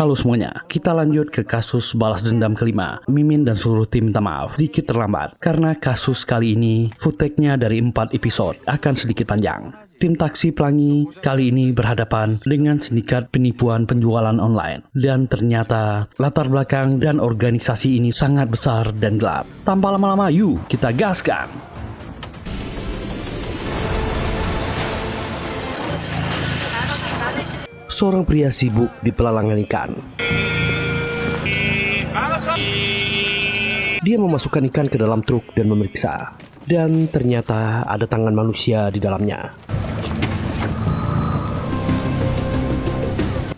Halo semuanya, kita lanjut ke kasus balas dendam kelima. Mimin dan seluruh tim minta maaf sedikit terlambat karena kasus kali ini footage-nya dari 4 episode akan sedikit panjang. Tim Taksi Pelangi kali ini berhadapan dengan sindikat penipuan penjualan online. Dan ternyata latar belakang dan organisasi ini sangat besar dan gelap. Tanpa lama-lama, yuk kita gaskan! Seorang pria sibuk di pelelangan ikan. Dia memasukkan ikan ke dalam truk dan memeriksa. Dan ternyata ada tangan manusia di dalamnya.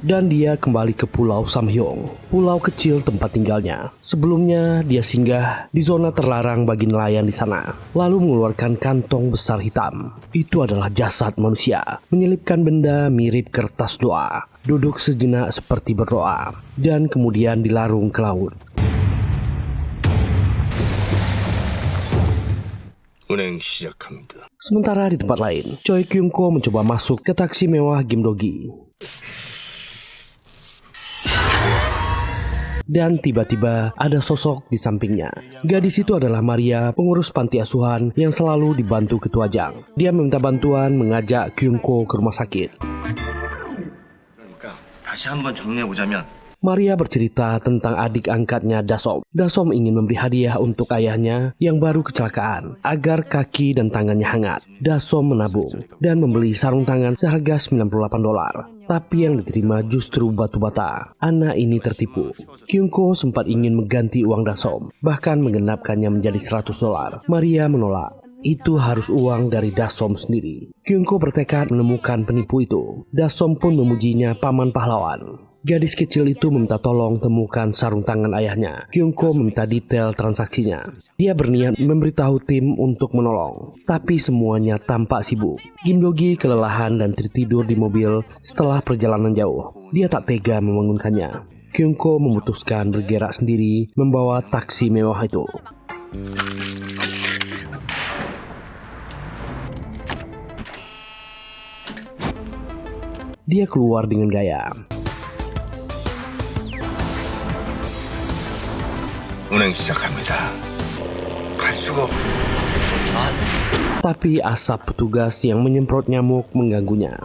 Dan dia kembali ke Pulau Samhyong, pulau kecil tempat tinggalnya. Sebelumnya dia singgah di zona terlarang bagi nelayan di sana, lalu mengeluarkan kantong besar hitam. Itu adalah jasad manusia, menyelipkan benda mirip kertas doa, duduk sejenak seperti berdoa, dan kemudian dilarung ke laut. Sementara di tempat lain, Choi Kyung-ko mencoba masuk ke taksi mewah Gimdogi. Dan tiba-tiba ada sosok di sampingnya. Gadis itu adalah Maria, pengurus panti asuhan yang selalu dibantu Ketua Jang. Dia meminta bantuan mengajak Kyung-ko ke rumah sakit. Maria bercerita tentang adik angkatnya Dasom. Dasom ingin memberi hadiah untuk ayahnya yang baru kecelakaan agar kaki dan tangannya hangat. Dasom menabung dan membeli sarung tangan seharga $98. Tapi yang diterima justru batu bata. Anak ini tertipu. Kyung-ko sempat ingin mengganti uang Dasom, bahkan menggenapkannya menjadi $100. Maria menolak. Itu harus uang dari Dasom sendiri. Kyung-ko bertekad menemukan penipu itu. Dasom pun memujinya paman pahlawan. Gadis kecil itu meminta tolong temukan sarung tangan ayahnya. Kyung-ko meminta detail transaksinya. Dia berniat memberitahu tim untuk menolong, tapi semuanya tampak sibuk. Gimdogi kelelahan dan tertidur di mobil setelah perjalanan jauh. Dia tak tega membangunkannya. Kyung-ko memutuskan bergerak sendiri membawa taksi mewah itu. Dia keluar dengan gaya. Tapi asap petugas yang menyemprot nyamuk mengganggunya.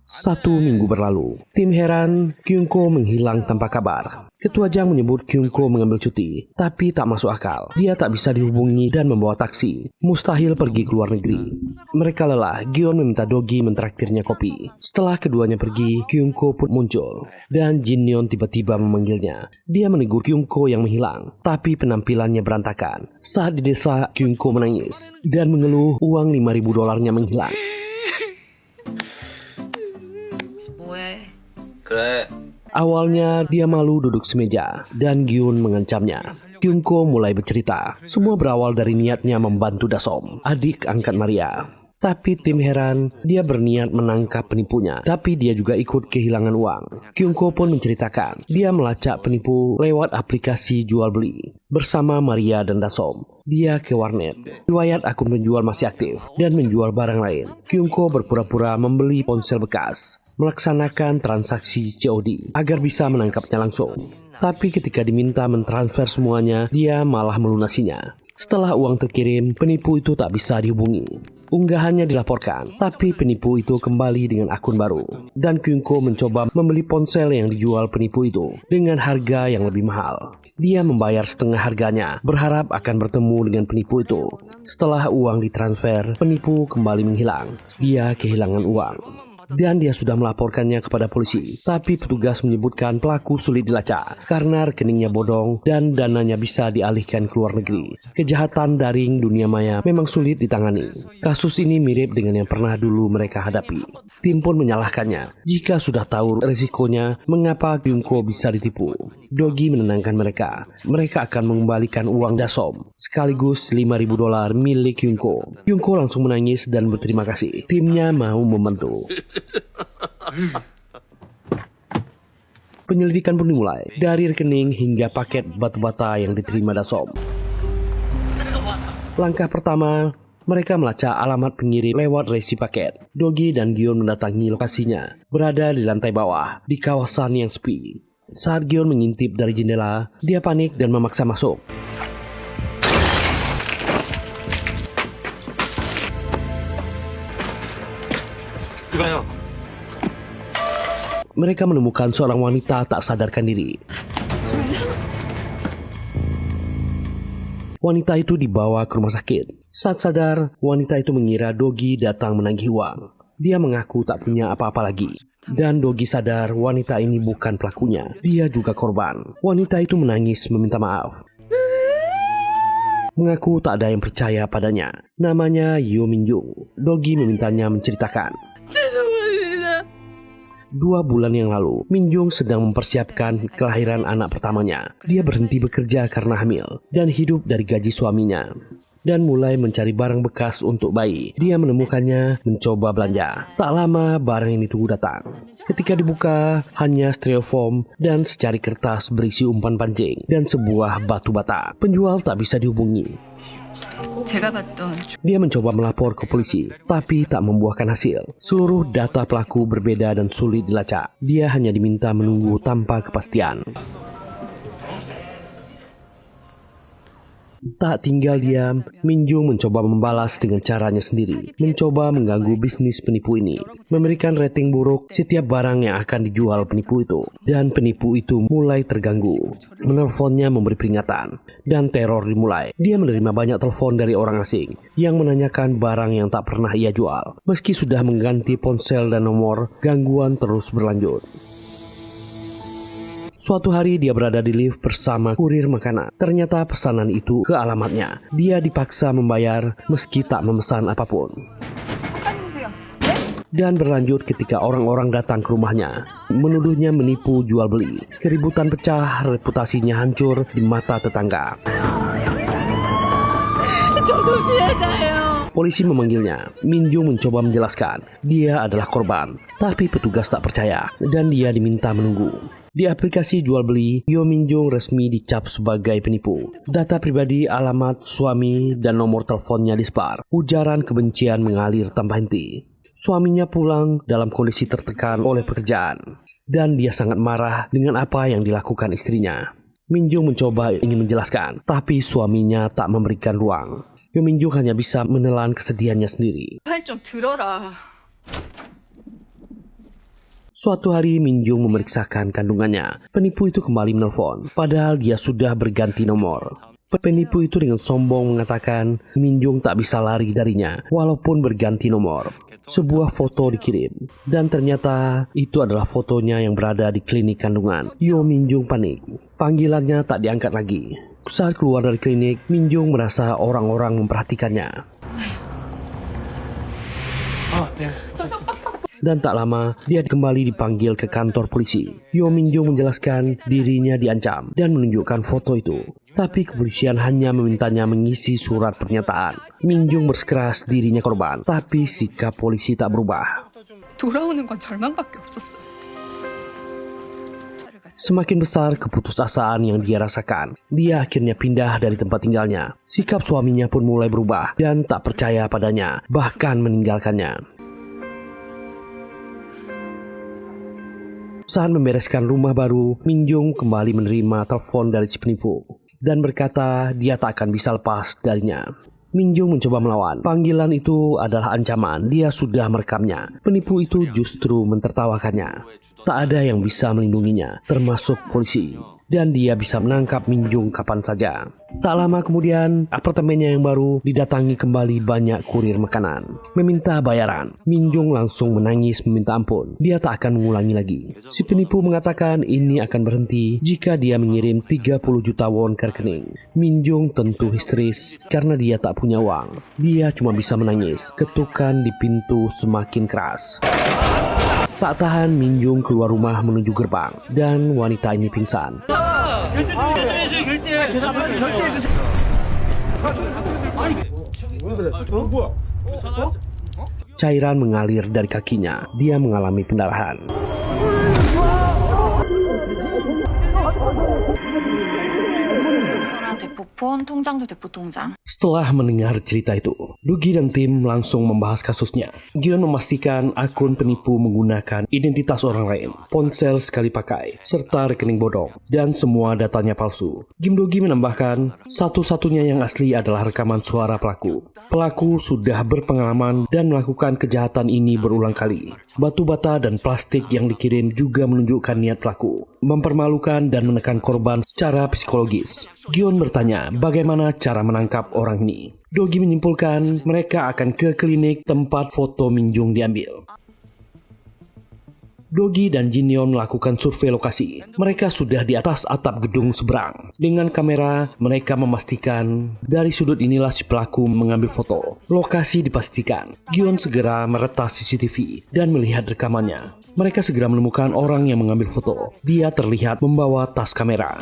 Satu minggu berlalu, tim heran Kyung-ko menghilang tanpa kabar. Ketua Jang menyebut Kyung-ko mengambil cuti, tapi tak masuk akal. Dia tak bisa dihubungi dan membawa taksi. Mustahil pergi ke luar negeri. Mereka lelah, Gion meminta Dogi mentraktirnya kopi. Setelah keduanya pergi, Kyung-ko pun muncul. Dan Jin Yeon tiba-tiba memanggilnya. Dia menegur Kyung-ko yang menghilang, tapi penampilannya berantakan. Saat didesak, Kyung-ko menangis dan mengeluh uang $5.000 menghilang. Awalnya dia malu duduk semeja dan Gyun mengancamnya. Kyung-ko mulai bercerita. Semua berawal dari niatnya membantu Dasom, adik angkat Maria. Tapi tim heran, dia berniat menangkap penipunya, tapi dia juga ikut kehilangan uang. Kyung-ko pun menceritakan, dia melacak penipu lewat aplikasi jual beli. Bersama Maria dan Dasom, dia ke warnet. Riwayat akun penjual masih aktif dan menjual barang lain. Kyung-ko berpura-pura membeli ponsel bekas, melaksanakan transaksi COD agar bisa menangkapnya langsung. Tapi ketika diminta mentransfer semuanya, dia malah melunasinya. Setelah uang terkirim, penipu itu tak bisa dihubungi. Unggahannya dilaporkan, tapi penipu itu kembali dengan akun baru. Dan Kyung-ko mencoba membeli ponsel yang dijual penipu itu dengan harga yang lebih mahal. Dia membayar setengah harganya, berharap akan bertemu dengan penipu itu. Setelah uang ditransfer, penipu kembali menghilang. Dia kehilangan uang. Dan dia sudah melaporkannya kepada polisi. Tapi petugas menyebutkan pelaku sulit dilacak karena rekeningnya bodong dan dananya bisa dialihkan ke luar negeri. Kejahatan daring dunia maya memang sulit ditangani. Kasus ini mirip dengan yang pernah dulu mereka hadapi. Tim pun menyalahkannya. Jika sudah tahu resikonya, mengapa Kyung-ko bisa ditipu? Dogi menenangkan mereka. Mereka akan mengembalikan uang Dasom, sekaligus $5.000 milik Kyung-ko. Kyung-ko langsung menangis dan berterima kasih. Timnya mau membantu. Penyelidikan pun dimulai dari rekening hingga paket batu bata yang diterima Dasom. Langkah pertama, Mereka melacak alamat pengirim lewat resi paket. Dogi dan Gion mendatangi lokasinya, berada di lantai bawah, di kawasan yang sepi. Saat Gion mengintip dari jendela, dia panik dan memaksa masuk. Mereka menemukan seorang wanita tak sadarkan diri. Wanita itu dibawa ke rumah sakit. Saat sadar, wanita itu mengira Dogi datang menagih uang. Dia mengaku tak punya apa-apa lagi. Dan Dogi sadar wanita ini bukan pelakunya. Dia juga korban. Wanita itu menangis meminta maaf. Mengaku tak ada yang percaya padanya. Namanya Yo Minjung. Dogi memintanya menceritakan. 2 bulan yang lalu, Minjung sedang mempersiapkan kelahiran anak pertamanya. Dia berhenti bekerja karena hamil dan hidup dari gaji suaminya. Dan mulai mencari barang bekas untuk bayi. Dia menemukannya, mencoba belanja. Tak lama barang yang ditunggu datang. Ketika dibuka, hanya styrofoam dan secari kertas berisi umpan pancing dan sebuah batu bata. Penjual tak bisa dihubungi. Dia mencoba melapor ke polisi, tapi tak membuahkan hasil. Seluruh data pelaku berbeda dan sulit dilacak. Dia hanya diminta menunggu tanpa kepastian. Tak tinggal diam, Minjung mencoba membalas dengan caranya sendiri. Mencoba mengganggu bisnis penipu ini. Memberikan rating buruk setiap barang yang akan dijual penipu itu. Dan penipu itu mulai terganggu. Menelponnya memberi peringatan. Dan teror dimulai. Dia menerima banyak telepon dari orang asing yang menanyakan barang yang tak pernah ia jual. Meski sudah mengganti ponsel dan nomor, gangguan terus berlanjut. Suatu hari dia berada di lift bersama kurir makanan. Ternyata pesanan itu ke alamatnya. Dia dipaksa membayar meski tak memesan apapun. Dan berlanjut ketika orang-orang datang ke rumahnya. Menuduhnya menipu jual beli. Keributan pecah, reputasinya hancur di mata tetangga. Polisi memanggilnya. Minjung mencoba menjelaskan dia adalah korban, tapi petugas tak percaya dan dia diminta menunggu. Di aplikasi jual beli, Yo Minjung resmi dicap sebagai penipu. Data pribadi, alamat, suami, dan nomor teleponnya disebar. Ujaran kebencian mengalir tanpa henti. Suaminya pulang dalam kondisi tertekan oleh pekerjaan, dan dia sangat marah dengan apa yang dilakukan istrinya. Minjung mencoba ingin menjelaskan, tapi suaminya tak memberikan ruang. Yo Minjung hanya bisa menelan kesedihannya sendiri. Suatu hari Minjung memeriksakan kandungannya. Penipu itu kembali menelpon, padahal dia sudah berganti nomor. Penipu itu dengan sombong mengatakan Minjung tak bisa lari darinya, walaupun berganti nomor. Sebuah foto dikirim, dan ternyata itu adalah fotonya yang berada di klinik kandungan. Yo Minjung panik. Panggilannya tak diangkat lagi. Saat keluar dari klinik, Minjung merasa orang-orang memperhatikannya. Dan tak lama, dia kembali dipanggil ke kantor polisi. Yo Minjung menjelaskan dirinya diancam dan menunjukkan foto itu. Tapi kepolisian hanya memintanya mengisi surat pernyataan. Minjung bersikeras dirinya korban, tapi sikap polisi tak berubah. Semakin besar keputusasaan yang dia rasakan. Dia akhirnya pindah dari tempat tinggalnya. Sikap suaminya pun mulai berubah dan tak percaya padanya, bahkan meninggalkannya. Saat membereskan rumah baru, Minjung kembali menerima telepon dari si penipu dan berkata dia tak akan bisa lepas darinya. Minjung mencoba melawan. Panggilan itu adalah ancaman. Dia sudah merekamnya. Penipu itu justru mentertawakannya. Tak ada yang bisa melindunginya, termasuk polisi. Dan dia bisa menangkap Minjung kapan saja. Tak lama kemudian, apartemennya yang baru didatangi kembali banyak kurir makanan. Meminta bayaran. Minjung langsung menangis meminta ampun. Dia tak akan mengulangi lagi. Si penipu mengatakan ini akan berhenti jika dia mengirim 30 juta won ke rekening. Minjung tentu histeris karena dia tak punya uang. Dia cuma bisa menangis. Ketukan di pintu semakin keras. Tak tahan, Minjung keluar rumah menuju gerbang dan wanita ini pingsan. Cairan mengalir dari kakinya. Dia mengalami pendarahan. Setelah mendengar cerita itu, Dogi dan tim langsung membahas kasusnya. Gion memastikan akun penipu menggunakan identitas orang lain, ponsel sekali pakai, serta rekening bodong, dan semua datanya palsu. Kim Dogi menambahkan, satu-satunya yang asli adalah rekaman suara pelaku. Pelaku sudah berpengalaman dan melakukan kejahatan ini berulang kali. Batu bata dan plastik yang dikirim juga menunjukkan niat pelaku, mempermalukan dan menekan korban secara psikologis. Gion bertanya bagaimana cara menangkap orang ini. Dogi menyimpulkan mereka akan ke klinik tempat foto Minjung diambil. Dogi dan Jinyeon melakukan survei lokasi. Mereka sudah di atas atap gedung seberang. Dengan kamera, mereka memastikan dari sudut inilah si pelaku mengambil foto. Lokasi dipastikan. Gion segera meretas CCTV dan melihat rekamannya. Mereka segera menemukan orang yang mengambil foto. Dia terlihat membawa tas kamera.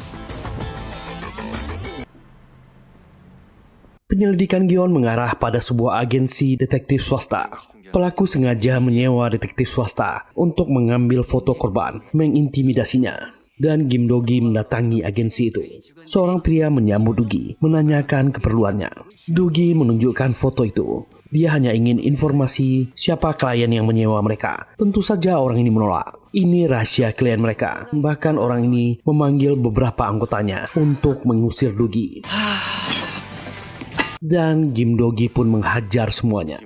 Penyelidikan Gion mengarah pada sebuah agensi detektif swasta. Pelaku sengaja menyewa detektif swasta untuk mengambil foto korban, mengintimidasinya. Dan Kim Dogi mendatangi agensi itu. Seorang pria menyambut Dogi, menanyakan keperluannya. Dogi menunjukkan foto itu. Dia hanya ingin informasi siapa klien yang menyewa mereka. Tentu saja orang ini menolak. Ini rahasia klien mereka. Bahkan orang ini memanggil beberapa anggotanya untuk mengusir Dogi. Dan Kim Dogi pun menghajar semuanya.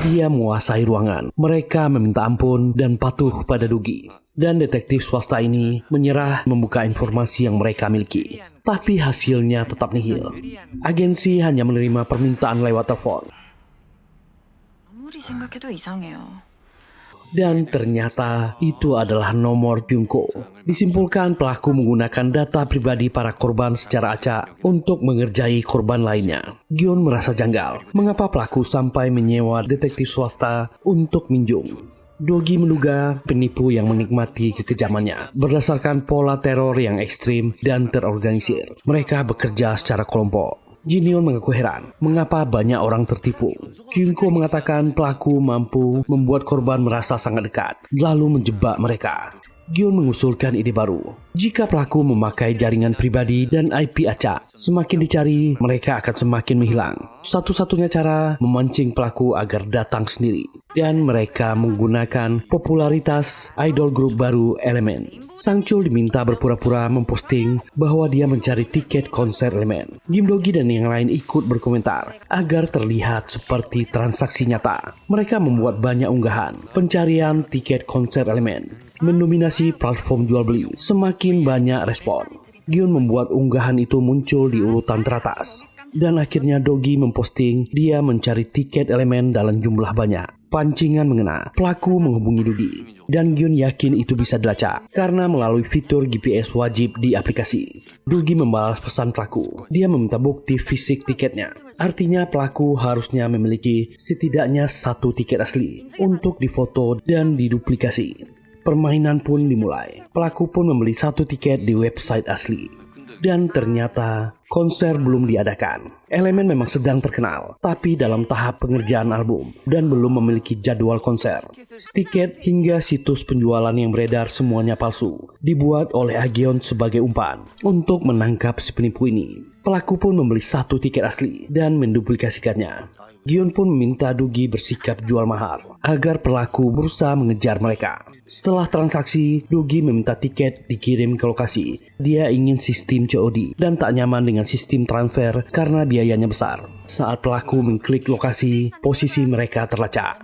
Dia menguasai ruangan. Mereka meminta ampun dan patuh pada Dogi. Dan detektif swasta ini menyerah membuka informasi yang mereka miliki. Tapi hasilnya tetap nihil. Agensi hanya menerima permintaan lewat telepon. 아무리 생각해도 이상해요. Dan ternyata itu adalah nomor Kyungko. Disimpulkan pelaku menggunakan data pribadi para korban secara acak untuk mengerjai korban lainnya. Gion merasa janggal. Mengapa pelaku sampai menyewa detektif swasta untuk Minjung? Dogi menduga penipu yang menikmati kekejamannya berdasarkan pola teror yang ekstrim dan terorganisir. Mereka bekerja secara kelompok. Jinyeon mengaku heran, mengapa banyak orang tertipu. Kyungko mengatakan pelaku mampu membuat korban merasa sangat dekat, lalu menjebak mereka. Gion mengusulkan ide baru. Jika pelaku memakai jaringan pribadi dan IP acak, semakin dicari, mereka akan semakin menghilang. Satu-satunya cara memancing pelaku agar datang sendiri. Dan mereka menggunakan popularitas idol grup baru Element. Sangchul diminta berpura-pura memposting bahwa dia mencari tiket konser Element. Kim Dogi dan yang lain ikut berkomentar agar terlihat seperti transaksi nyata. Mereka membuat banyak unggahan pencarian tiket konser Element, mendominasi platform jual beli. Semakin banyak respon. Gion membuat unggahan itu muncul di urutan teratas. Dan akhirnya Dogi memposting dia mencari tiket Elemen dalam jumlah banyak. Pancingan mengena, pelaku menghubungi Dogi. Dan Gion yakin itu bisa dilacak karena melalui fitur GPS wajib di aplikasi. Dogi membalas pesan pelaku. Dia meminta bukti fisik tiketnya. Artinya pelaku harusnya memiliki setidaknya satu tiket asli untuk difoto dan diduplikasi. Permainan pun dimulai. Pelaku pun membeli satu tiket di website asli. Dan ternyata konser belum diadakan. Elemen memang sedang terkenal, tapi dalam tahap pengerjaan album dan belum memiliki jadwal konser. Tiket hingga situs penjualan yang beredar semuanya palsu, dibuat oleh Ageon sebagai umpan untuk menangkap si penipu ini. Pelaku pun membeli satu tiket asli dan menduplikasikannya. Gion pun meminta Dogi bersikap jual mahal agar pelaku berusaha mengejar mereka. Setelah transaksi, Dogi meminta tiket dikirim ke lokasi. Dia ingin sistem COD dan tak nyaman dengan sistem transfer karena biayanya besar. Saat pelaku mengklik lokasi, posisi mereka terlacak.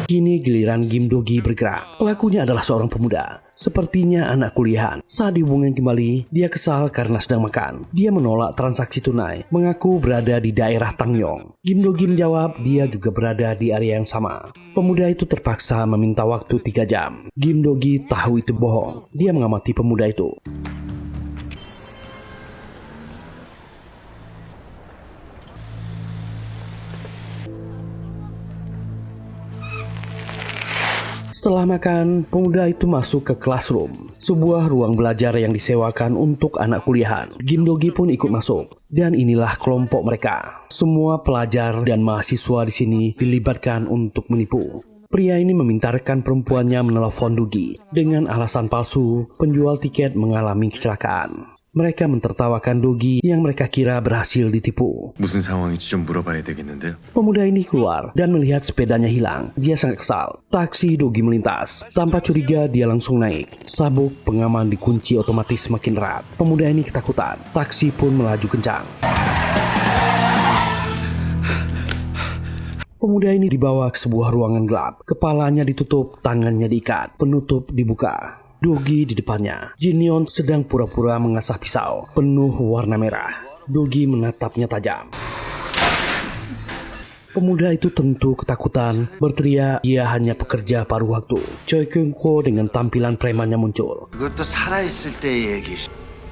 Kini giliran Kim Dogi bergerak. Pelakunya adalah seorang pemuda, sepertinya anak kuliahan. Saat dihubungin kembali, dia kesal karena sedang makan. Dia menolak transaksi tunai, mengaku berada di daerah Tangyong. Kim Dogi menjawab dia juga berada di area yang sama. Pemuda itu terpaksa meminta waktu 3 jam. Kim Dogi tahu itu bohong. Dia mengamati pemuda itu. Setelah makan, pemuda itu masuk ke classroom, sebuah ruang belajar yang disewakan untuk anak kuliahan. Kim Dogi pun ikut masuk, dan inilah kelompok mereka. Semua pelajar dan mahasiswa di sini dilibatkan untuk menipu. Pria ini meminta rekan perempuannya menelepon Dogi dengan alasan palsu penjual tiket mengalami kecelakaan. Mereka mentertawakan Dogi yang mereka kira berhasil ditipu. 무슨 상황인지 좀 물어봐야 되겠는데요. Pemuda ini keluar dan melihat sepedanya hilang. Dia sangat kesal. Taksi Dogi melintas. Tanpa curiga dia langsung naik. Sabuk pengaman dikunci otomatis makin erat. Pemuda ini ketakutan. Taksi pun melaju kencang. Pemuda ini dibawa ke sebuah ruangan gelap. Kepalanya ditutup, tangannya diikat, penutup dibuka. Dogi di depannya. Jinyon sedang pura-pura mengasah pisau penuh warna merah. Dogi menatapnya tajam. Pemuda itu tentu ketakutan, berteriak ia hanya pekerja paruh waktu. Choi Kyung-ko dengan tampilan premannya muncul. 그것도 살아있을 때의 얘기.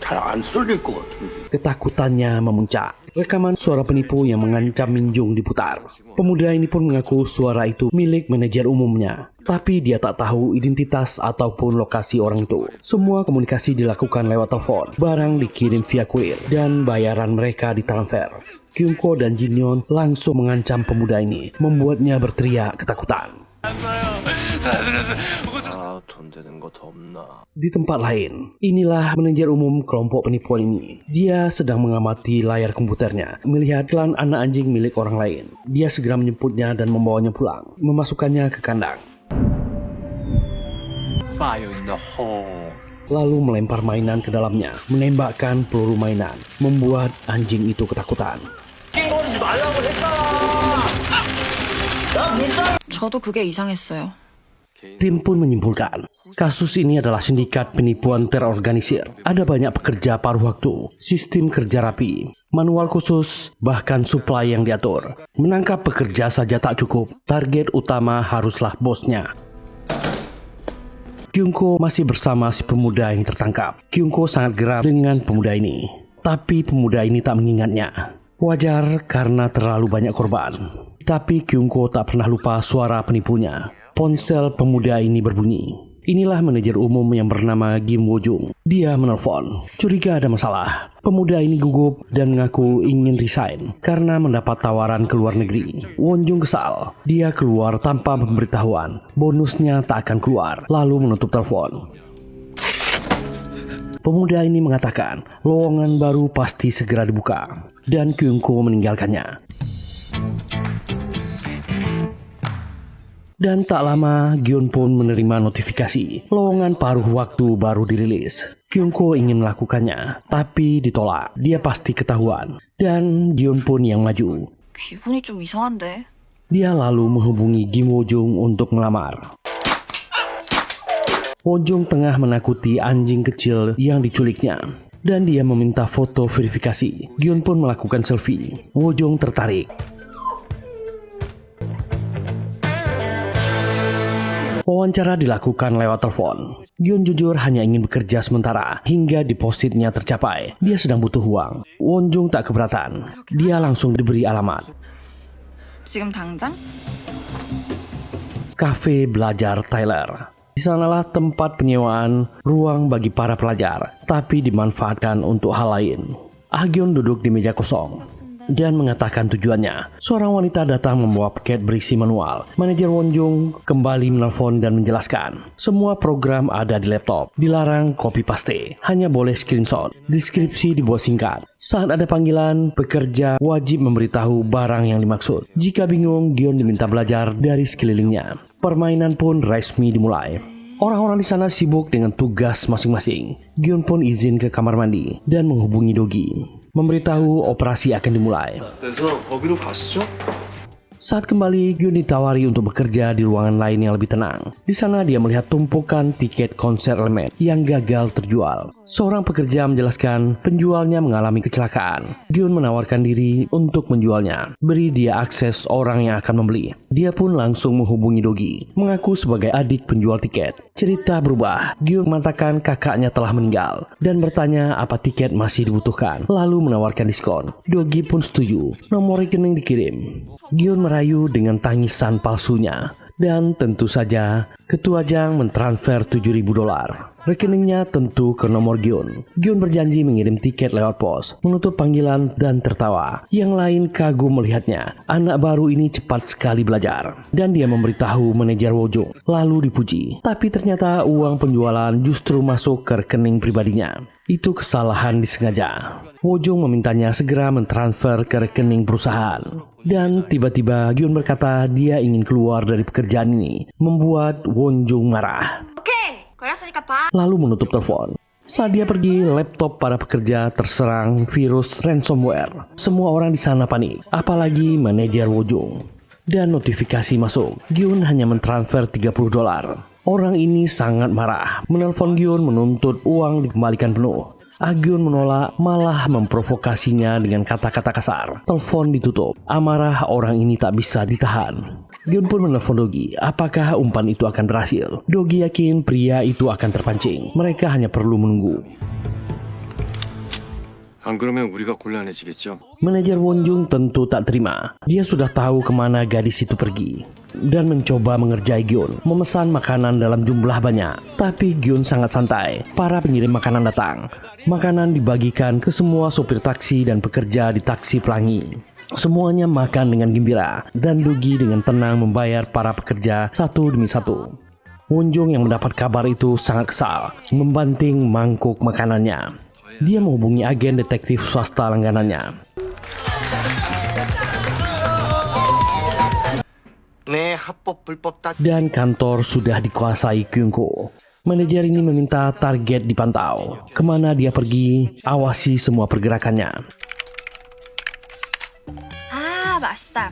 잘 안 쏠릴 것 같은데. Ketakutannya memuncak. Rekaman suara penipu yang mengancam Minjung diputar. Pemuda ini pun mengaku suara itu milik manajer umumnya. Tapi dia tak tahu identitas ataupun lokasi orang itu. Semua komunikasi dilakukan lewat telepon. Barang dikirim via kurir. Dan bayaran mereka ditransfer. Kyung-ko dan Jinyon langsung mengancam pemuda ini. Membuatnya berteriak ketakutan. 돈 되는 거 더 없나? Di tempat lain, inilah manajer umum kelompok penipuan ini. Dia sedang mengamati layar komputernya, melihat iklan anak anjing milik orang lain. Dia segera menjemputnya dan membawanya pulang, memasukkannya ke kandang. Fire in the hole. Lalu melempar mainan ke dalamnya, menembakkan peluru mainan, membuat anjing itu ketakutan. 저도 그게 이상했어요. Tim pun menyimpulkan, kasus ini adalah sindikat penipuan terorganisir. Ada banyak pekerja paruh waktu, sistem kerja rapi, manual khusus, bahkan suplai yang diatur. Menangkap pekerja saja tak cukup, target utama haruslah bosnya. Kyung-ko masih bersama si pemuda yang tertangkap. Kyung-ko sangat geram dengan pemuda ini. Tapi pemuda ini tak mengingatnya. Wajar karena terlalu banyak korban. Tapi Kyung-ko tak pernah lupa suara penipunya. Ponsel pemuda ini berbunyi. Inilah manajer umum yang bernama Kim Woo-jung. Dia menelpon. Curiga ada masalah. Pemuda ini gugup dan mengaku ingin resign karena mendapat tawaran ke luar negeri. Won-jung kesal. Dia keluar tanpa pemberitahuan. Bonusnya tak akan keluar. Lalu menutup telepon. Pemuda ini mengatakan lowongan baru pasti segera dibuka. Dan Kyung-ko meninggalkannya. Dan tak lama, Gion pun menerima notifikasi. Lowongan paruh waktu baru dirilis. Kyung-ko ingin melakukannya, tapi ditolak. Dia pasti ketahuan. Dan Gion pun yang maju. 기분이 좀 이상한데. Dia lalu menghubungi Kim Woo-jung untuk melamar. Woo-jung tengah menakuti anjing kecil yang diculiknya. Dan dia meminta foto verifikasi. Gion pun melakukan selfie. Woo-jung tertarik. Wawancara dilakukan lewat telepon. Gion jujur hanya ingin bekerja sementara hingga depositnya tercapai. Dia sedang butuh uang. Won-jung tak keberatan. Dia langsung diberi alamat. 지금 당장? Cafe Belajar Tyler. Di sanalah tempat penyewaan ruang bagi para pelajar, tapi dimanfaatkan untuk hal lain. Ah-gyun duduk di meja kosong dan mengatakan tujuannya. Seorang wanita datang membawa paket berisi manual. Manajer Won-jung kembali menelpon dan menjelaskan. Semua program ada di laptop. Dilarang copy paste. Hanya boleh screenshot. Deskripsi dibuat singkat. Saat ada panggilan, pekerja wajib memberitahu barang yang dimaksud. Jika bingung, Gion diminta belajar dari sekelilingnya. Permainan pun resmi dimulai. Orang-orang di sana sibuk dengan tugas masing-masing. Gion pun izin ke kamar mandi dan menghubungi Dogi. Memberitahu operasi akan dimulai. 그래서 거기로 가시죠? Saat kembali, Gion ditawari untuk bekerja di ruangan lain yang lebih tenang. Di sana dia melihat tumpukan tiket konser elemen yang gagal terjual. Seorang pekerja menjelaskan penjualnya mengalami kecelakaan. Gion menawarkan diri untuk menjualnya. Beri dia akses orang yang akan membeli. Dia pun langsung menghubungi Dogi, mengaku sebagai adik penjual tiket. Cerita berubah. Gion mengatakan kakaknya telah meninggal dan bertanya apa tiket masih dibutuhkan. Lalu menawarkan diskon. Dogi pun setuju. Nomor rekening dikirim. Gion merayu dengan tangisan palsunya. Dan tentu saja, ketua Jang mentransfer $7.000. Rekeningnya tentu ke nomor Gyun. Gyun berjanji mengirim tiket lewat pos, menutup panggilan dan tertawa. Yang lain kagum melihatnya. Anak baru ini cepat sekali belajar. Dan dia memberitahu manajer Wojung, lalu dipuji. Tapi ternyata uang penjualan justru masuk ke rekening pribadinya. Itu kesalahan disengaja. Wojung memintanya segera mentransfer ke rekening perusahaan. Dan tiba-tiba Gyun berkata dia ingin keluar dari pekerjaan ini, membuat Wonjung marah. Lalu menutup telepon. Saat dia pergi, laptop para pekerja terserang virus ransomware. Semua orang di sana panik, apalagi manajer Wojung. Dan notifikasi masuk, Gyun hanya mentransfer $30. Orang ini sangat marah, menelpon Gyun menuntut uang dikembalikan penuh. Gyun menolak, malah memprovokasinya dengan kata-kata kasar. Telepon ditutup, amarah orang ini tak bisa ditahan. Gyun pun menelpon Dogi, apakah umpan itu akan berhasil? Dogi yakin pria itu akan terpancing, mereka hanya perlu menunggu. 안 그러면 우리가 곤란해지겠죠. Manajer Wonjung tentu tak terima. Dia sudah tahu kemana gadis itu pergi dan mencoba mengerjai Gyun, memesan makanan dalam jumlah banyak. Tapi Gyun sangat santai. Para pengirim makanan datang. Makanan dibagikan ke semua sopir taksi dan pekerja di taksi pelangi. Semuanya makan dengan gembira dan Dogi dengan tenang membayar para pekerja satu demi satu. Wonjung yang mendapat kabar itu sangat kesal, membanting mangkuk makanannya. Dia menghubungi agen detektif swasta langganannya. Dan kantor sudah dikuasai Kyungko. Manajer ini meminta target dipantau. Kemana dia pergi, awasi semua pergerakannya. 맛있다.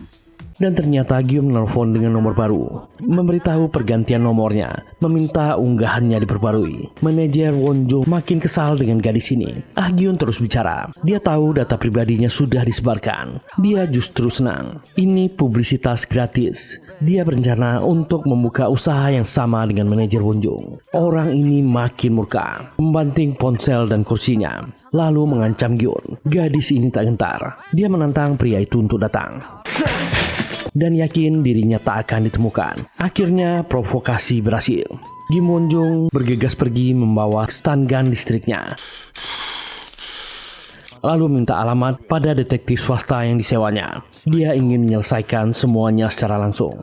Dan ternyata Gyun menelpon dengan nomor baru, memberitahu pergantian nomornya, meminta unggahannya diperbarui. Manajer Wonjung makin kesal dengan gadis ini. Gyun terus bicara. Dia tahu data pribadinya sudah disebarkan. Dia justru senang. Ini publisitas gratis. Dia berencana untuk membuka usaha yang sama dengan manajer Wonjung. Orang ini makin murka, membanting ponsel dan kursinya, lalu mengancam Gyun. Gadis ini tak gentar. Dia menantang pria itu untuk datang. Dan yakin dirinya tak akan ditemukan. Akhirnya provokasi berhasil. Kim Wonjung bergegas pergi membawa stun gun listriknya. Lalu minta alamat pada detektif swasta yang disewanya. Dia ingin menyelesaikan semuanya secara langsung.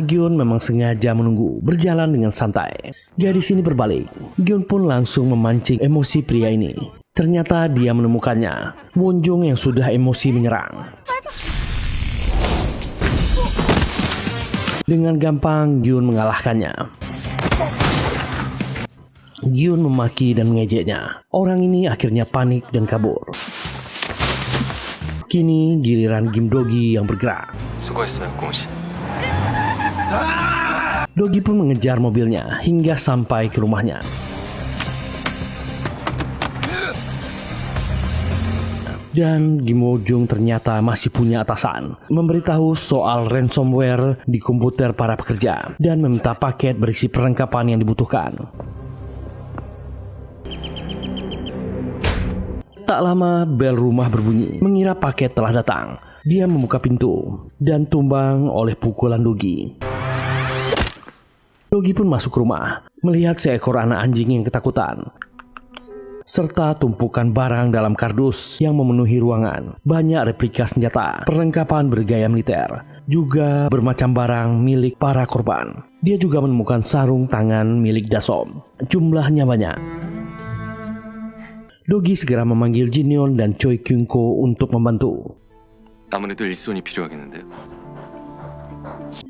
Gyun memang sengaja menunggu, berjalan dengan santai. Gadis ini berbalik. Gyun pun langsung memancing emosi pria ini. Ternyata dia menemukannya. Wonjung yang sudah emosi menyerang. Dengan gampang Gyun mengalahkannya. Gyun memaki dan mengejeknya. Orang ini akhirnya panik dan kabur. Kini giliran Kim Dogi yang bergerak. 수고했어요, 공씨. Dogi pun mengejar mobilnya hingga sampai ke rumahnya. Dan Kim Woo-jung ternyata masih punya atasan, memberitahu soal ransomware di komputer para pekerja dan meminta paket berisi perlengkapan yang dibutuhkan. Tak lama bel rumah berbunyi, mengira paket telah datang. Dia membuka pintu dan tumbang oleh pukulan Dogi. Dogi pun masuk rumah, melihat seekor anak anjing yang ketakutan, serta tumpukan barang dalam kardus yang memenuhi ruangan. Banyak replika senjata, perlengkapan bergaya militer, juga bermacam barang milik para korban. Dia juga menemukan sarung tangan milik Dasom. Jumlahnya banyak. Dogi segera memanggil Jinyeon dan Choi Kyung-ko untuk membantu. 아무래도 일손이 필요하겠는데요.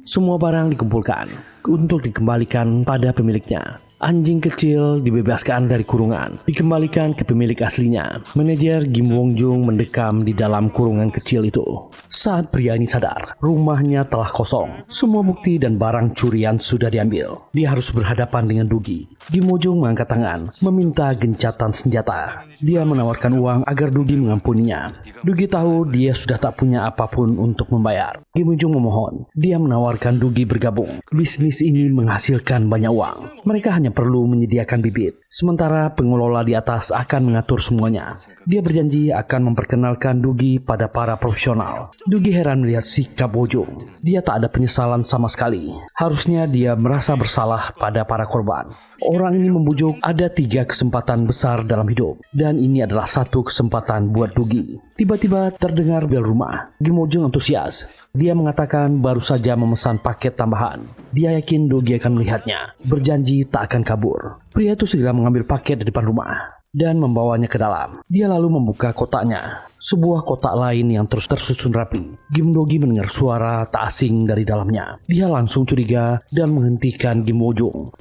Semua barang dikumpulkan untuk dikembalikan pada pemiliknya. Anjing kecil dibebaskan dari kurungan, dikembalikan ke pemilik aslinya. Manajer Kim Woo-jung mendekam di dalam kurungan kecil itu. Saat pria ini sadar, rumahnya telah kosong. Semua bukti dan barang curian sudah diambil. Dia harus berhadapan dengan Dogi. Kim Woo-jung mengangkat tangan, meminta gencatan senjata. Dia menawarkan uang agar Dogi mengampuninya. Dogi tahu dia sudah tak punya apapun untuk membayar. Kim Woo-jung memohon. Dia menawarkan Dogi bergabung. Bisnis ini menghasilkan banyak uang. Mereka hanya hanya perlu menyediakan bibit, sementara pengelola di atas akan mengatur semuanya. Dia berjanji akan memperkenalkan Dugi pada para profesional. Dugi heran melihat sikap Wojung. Dia tak ada penyesalan sama sekali. Harusnya dia merasa bersalah pada para korban. Orang ini membujuk ada 3 kesempatan besar dalam hidup, dan ini adalah satu kesempatan buat Dugi. Tiba-tiba terdengar bel rumah. Kim Wojung antusias. Dia mengatakan baru saja memesan paket tambahan. Dia yakin Dugi akan melihatnya, berjanji tak akan kabur. Pria itu segera mengambil paket di depan rumah dan membawanya ke dalam. Dia lalu membuka kotaknya, sebuah kotak lain yang terus tersusun rapi. Kim Dogi mendengar suara tak asing dari dalamnya. Dia langsung curiga dan menghentikan Kim Wojung.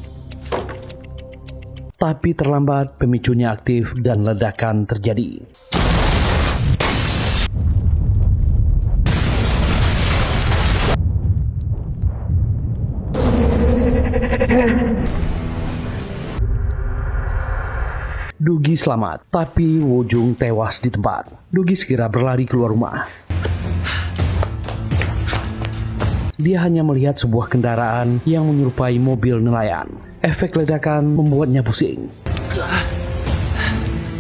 Tapi terlambat, pemicunya aktif dan ledakan terjadi. Dugi selamat, tapi Wojung tewas di tempat. Dugi segera berlari keluar rumah. Dia hanya melihat sebuah kendaraan yang menyerupai mobil nelayan. Efek ledakan membuatnya pusing.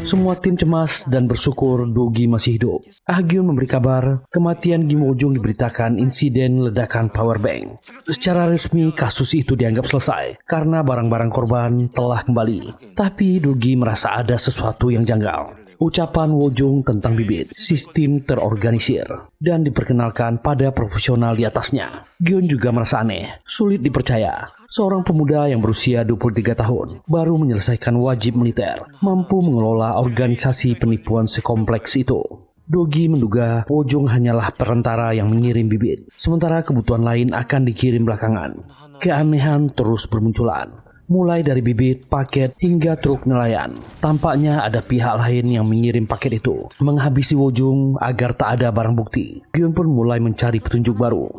Semua tim cemas dan bersyukur Dugi masih hidup. Gyun memberi kabar kematian Kim Wojung diberitakan insiden ledakan powerbank. Secara resmi kasus itu dianggap selesai karena barang-barang korban telah kembali. Tapi Dugi merasa ada sesuatu yang janggal. Ucapan Wojung tentang bibit, sistem terorganisir, dan diperkenalkan pada profesional di atasnya. Gyun juga merasa aneh, sulit dipercaya. Seorang pemuda yang berusia 23 tahun, baru menyelesaikan wajib militer, mampu mengelola organisasi penipuan sekompleks itu. Dogi menduga Wojung hanyalah perantara yang mengirim bibit, sementara kebutuhan lain akan dikirim belakangan. Keanehan terus bermunculan. Mulai dari bibit, paket, hingga truk nelayan. Tampaknya ada pihak lain yang mengirim paket itu, menghabisi Wojung agar tak ada barang bukti. Gyun pun mulai mencari petunjuk baru.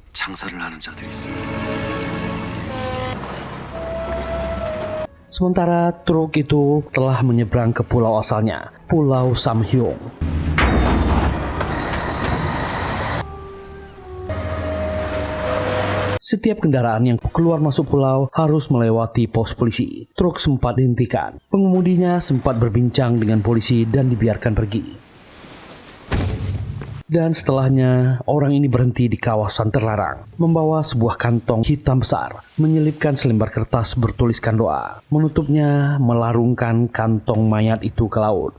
장사를 하는 자들이 있습니다. Sementara truk itu telah menyeberang ke pulau asalnya, Pulau Samhyung. Setiap kendaraan yang keluar masuk pulau harus melewati pos polisi. Truk sempat dihentikan. Pengemudinya sempat berbincang dengan polisi dan dibiarkan pergi. Dan setelahnya, orang ini berhenti di kawasan terlarang, membawa sebuah kantong hitam besar, menyelipkan selembar kertas bertuliskan doa, menutupnya melarungkan kantong mayat itu ke laut.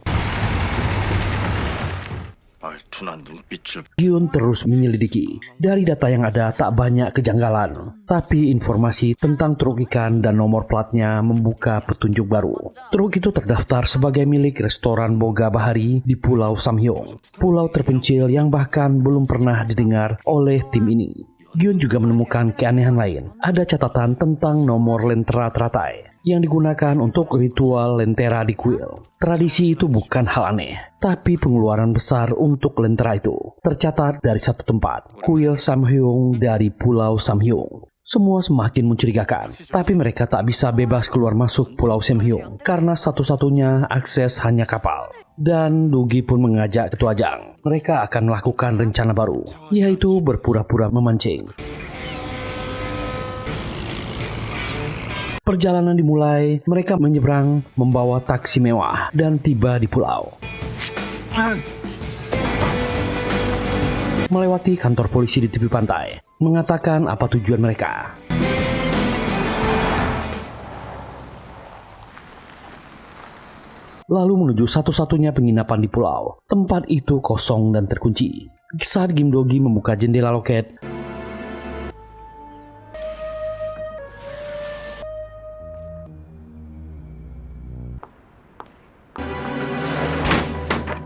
말투나 눈빛을 Gyun terus menyelidiki. Dari data yang ada tak banyak kejanggalan, tapi informasi tentang truk ikan dan nomor platnya membuka petunjuk baru. Truk itu terdaftar sebagai milik restoran Boga Bahari di Pulau Samhyung, pulau terpencil yang bahkan belum pernah didengar oleh tim ini. Gyun juga menemukan keanehan lain. Ada catatan tentang nomor lentera teratai yang digunakan untuk ritual lentera di kuil. Tradisi itu bukan hal aneh, tapi pengeluaran besar untuk lentera itu tercatat dari satu tempat, kuil Samhyung dari Pulau Samhyung. Semua semakin mencurigakan, tapi mereka tak bisa bebas keluar masuk Pulau Samhyung karena satu-satunya akses hanya kapal. Dan Dugi pun mengajak Ketua Jang. Mereka akan melakukan rencana baru, yaitu berpura-pura memancing. Perjalanan dimulai, mereka menyeberang membawa taksi mewah dan tiba di pulau. Melewati kantor polisi di tepi pantai, mengatakan apa tujuan mereka. Lalu menuju satu-satunya penginapan di pulau. Tempat itu kosong dan terkunci. Saat Kim Dogi membuka jendela loket,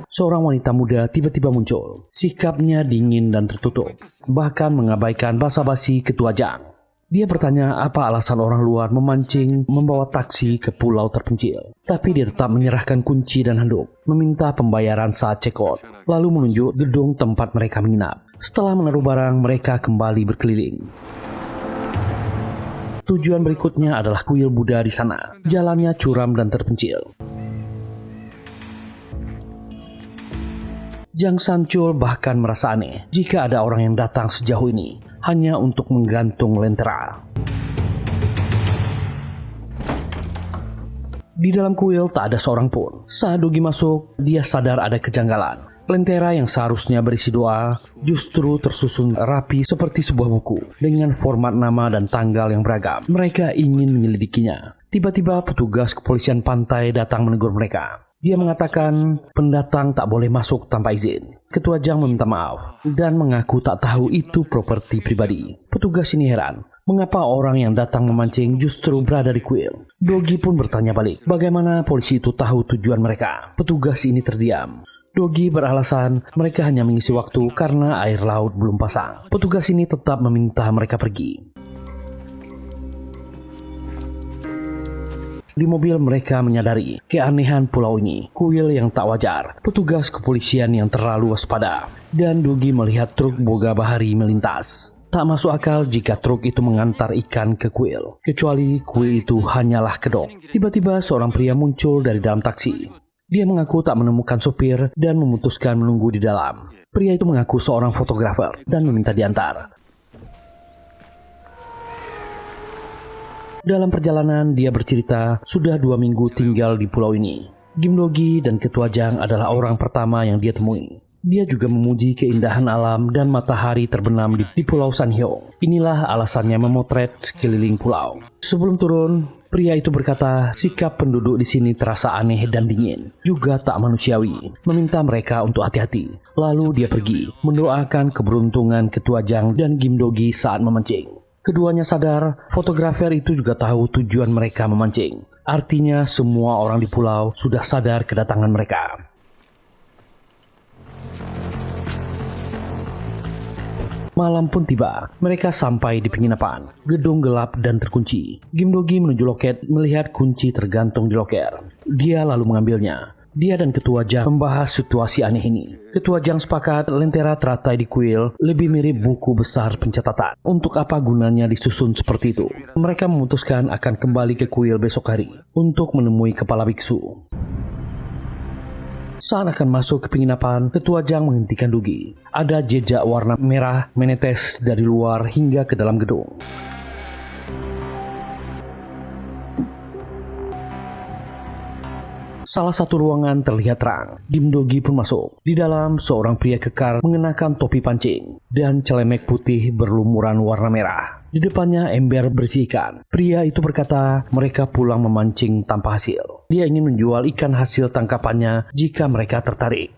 seorang wanita muda tiba-tiba muncul. Sikapnya dingin dan tertutup, bahkan mengabaikan basa-basi Ketua Jang. Dia bertanya apa alasan orang luar memancing membawa taksi ke pulau terpencil. Tapi dia tetap menyerahkan kunci dan handuk, meminta pembayaran saat check-out, lalu menunjuk gedung tempat mereka menginap. Setelah menaruh barang, mereka kembali berkeliling. Tujuan berikutnya adalah kuil Buddha di sana. Jalannya curam dan terpencil. Jang Sanchul bahkan merasa aneh jika ada orang yang datang sejauh ini hanya untuk menggantung lentera. Di dalam kuil tak ada seorang pun. Saat Dogi masuk, dia sadar ada kejanggalan. Lentera yang seharusnya berisi doa justru tersusun rapi seperti sebuah buku dengan format nama dan tanggal yang beragam. Mereka ingin menyelidikinya. Tiba-tiba petugas kepolisian pantai datang menegur mereka. Dia mengatakan pendatang tak boleh masuk tanpa izin. Ketua Jang meminta maaf dan mengaku tak tahu itu properti pribadi. Petugas ini heran, mengapa orang yang datang memancing justru berada di kuil. Dogi pun bertanya balik, bagaimana polisi itu tahu tujuan mereka. Petugas ini terdiam. Dogi beralasan mereka hanya mengisi waktu karena air laut belum pasang. Petugas ini tetap meminta mereka pergi. Di mobil mereka menyadari keanehan pulau ini, kuil yang tak wajar, petugas kepolisian yang terlalu waspada, dan Dogi melihat truk boga bahari melintas. Tak masuk akal jika truk itu mengantar ikan ke kuil, kecuali kuil itu hanyalah kedok. Tiba-tiba seorang pria muncul dari dalam taksi. Dia mengaku tak menemukan sopir dan memutuskan menunggu di dalam. Pria itu mengaku seorang fotografer dan meminta diantar. Dalam perjalanan, dia bercerita sudah 2 minggu tinggal di pulau ini. Kim Dogi dan Ketua Jang adalah orang pertama yang dia temui. Dia juga memuji keindahan alam dan matahari terbenam di Pulau Sanhyong. Inilah alasannya memotret sekeliling pulau. Sebelum turun, pria itu berkata sikap penduduk di sini terasa aneh dan dingin, juga tak manusiawi, meminta mereka untuk hati-hati. Lalu dia pergi, mendoakan keberuntungan Ketua Jang dan Kim Dogi saat memancing. Keduanya sadar, fotografer itu juga tahu tujuan mereka memancing. Artinya semua orang di pulau sudah sadar kedatangan mereka. Malam pun tiba, mereka sampai di penginapan. Gedung gelap dan terkunci. Kim Dogi menuju loket melihat kunci tergantung di loker. Dia lalu mengambilnya. Dia dan Ketua Jang membahas situasi aneh ini. Ketua Jang sepakat lentera teratai di kuil lebih mirip buku besar pencatatan. Untuk apa gunanya disusun seperti itu? Mereka memutuskan akan kembali ke kuil besok hari untuk menemui kepala biksu. Saat akan masuk ke penginapan, Ketua Jang menghentikan Dogi. Ada jejak warna merah menetes dari luar hingga ke dalam gedung. Salah satu ruangan terlihat terang. Kim Dogi pun masuk. Di dalam, seorang pria kekar mengenakan topi pancing dan celemek putih berlumuran warna merah. Di depannya ember berisi ikan. Pria itu berkata mereka pulang memancing tanpa hasil. Dia ingin menjual ikan hasil tangkapannya jika mereka tertarik.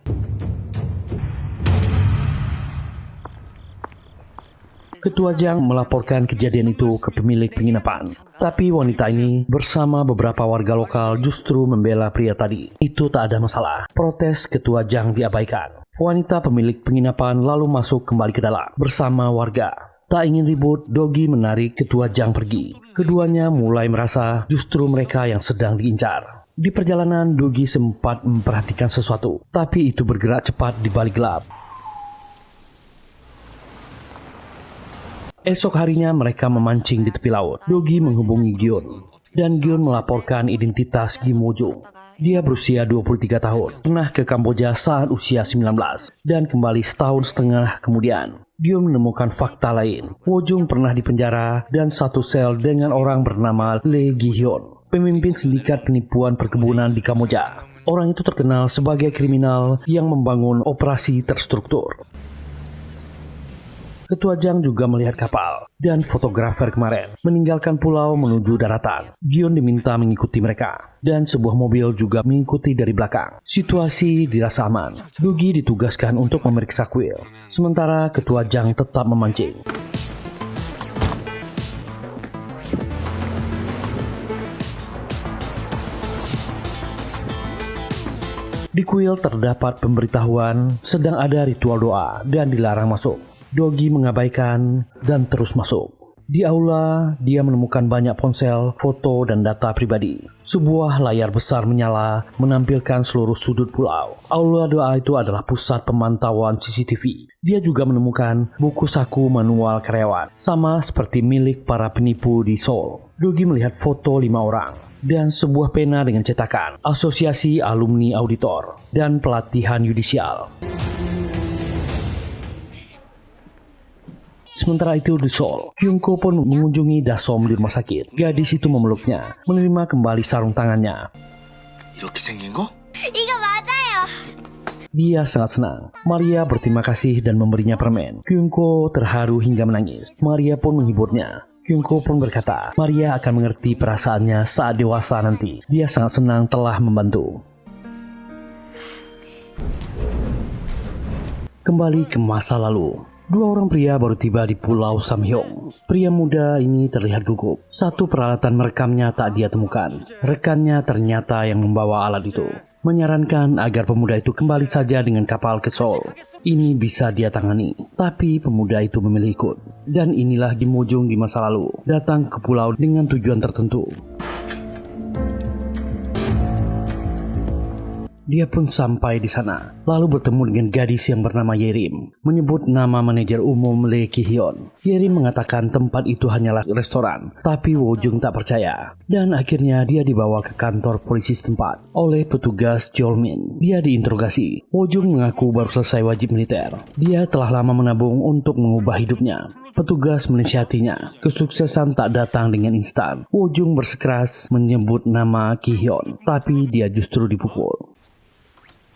Ketua Jang melaporkan kejadian itu ke pemilik penginapan. Tapi wanita ini bersama beberapa warga lokal justru membela pria tadi. Itu tak ada masalah. Protes Ketua Jang diabaikan. Wanita pemilik penginapan lalu masuk kembali ke dalam bersama warga. Tak ingin ribut, Dogi menarik Ketua Jang pergi. Keduanya mulai merasa justru mereka yang sedang diincar. Di perjalanan, Dogi sempat memperhatikan sesuatu, tapi itu bergerak cepat di balik gelap. Esok harinya mereka memancing di tepi laut. Dogi menghubungi Gion, dan Gion melaporkan identitas Kim Wojung. Dia berusia 23 tahun, pernah ke Kamboja saat usia 19, dan kembali setahun setengah kemudian. Gion menemukan fakta lain. Wojung pernah dipenjara dan satu sel dengan orang bernama Lee Gi-hyun, pemimpin sindikat penipuan perkebunan di Kamboja. Orang itu terkenal sebagai kriminal yang membangun operasi terstruktur. Ketua Jang juga melihat kapal dan fotografer kemarin meninggalkan pulau menuju daratan. Gion diminta mengikuti mereka dan sebuah mobil juga mengikuti dari belakang. Situasi dirasa aman. Dogi ditugaskan untuk memeriksa kuil, sementara Ketua Jang tetap memancing. Di kuil terdapat pemberitahuan sedang ada ritual doa dan dilarang masuk. Dogi mengabaikan dan terus masuk. Di aula, dia menemukan banyak ponsel, foto, dan data pribadi. Sebuah layar besar menyala, menampilkan seluruh sudut pulau. Aula doa itu adalah pusat pemantauan CCTV. Dia juga menemukan buku saku manual karyawan, sama seperti milik para penipu di Seoul. Dogi melihat foto 5 orang dan sebuah pena dengan cetakan Asosiasi Alumni Auditor dan Pelatihan Yudisial. Sementara itu di Seoul, Kyungko pun mengunjungi Dasom di rumah sakit. Gadis itu memeluknya, menerima kembali sarung tangannya. 이렇게 생긴 거? 이거 맞아요. Dia sangat senang. Maria berterima kasih dan memberinya permen. Kyungko terharu hingga menangis. Maria pun menghiburnya. Kyungko pun berkata, Maria akan mengerti perasaannya saat dewasa nanti. Dia sangat senang telah membantu. Kembali ke masa lalu. Dua orang pria baru tiba di Pulau Samhyong. Pria muda ini terlihat gugup. Satu peralatan merekamnya tak dia temukan. Rekannya ternyata yang membawa alat itu. Menyarankan agar pemuda itu kembali saja dengan kapal ke Seoul. Ini bisa dia tangani. Tapi pemuda itu memilih ikut. Dan inilah Kim Ho-jung di masa lalu. Datang ke pulau dengan tujuan tertentu. Dia pun sampai di sana, lalu bertemu dengan gadis yang bernama Yerim, menyebut nama manajer umum Lee Ki-hyun. Yerim mengatakan tempat itu hanyalah restoran, tapi Wo-jung tak percaya. Dan akhirnya dia dibawa ke kantor polisi setempat oleh petugas Jolmin. Dia diinterogasi. Wo-jung mengaku baru selesai wajib militer. Dia telah lama menabung untuk mengubah hidupnya. Petugas menasihatinya. Kesuksesan tak datang dengan instan. Wo-jung bersikeras menyebut nama Ki-hyun, tapi dia justru dipukul.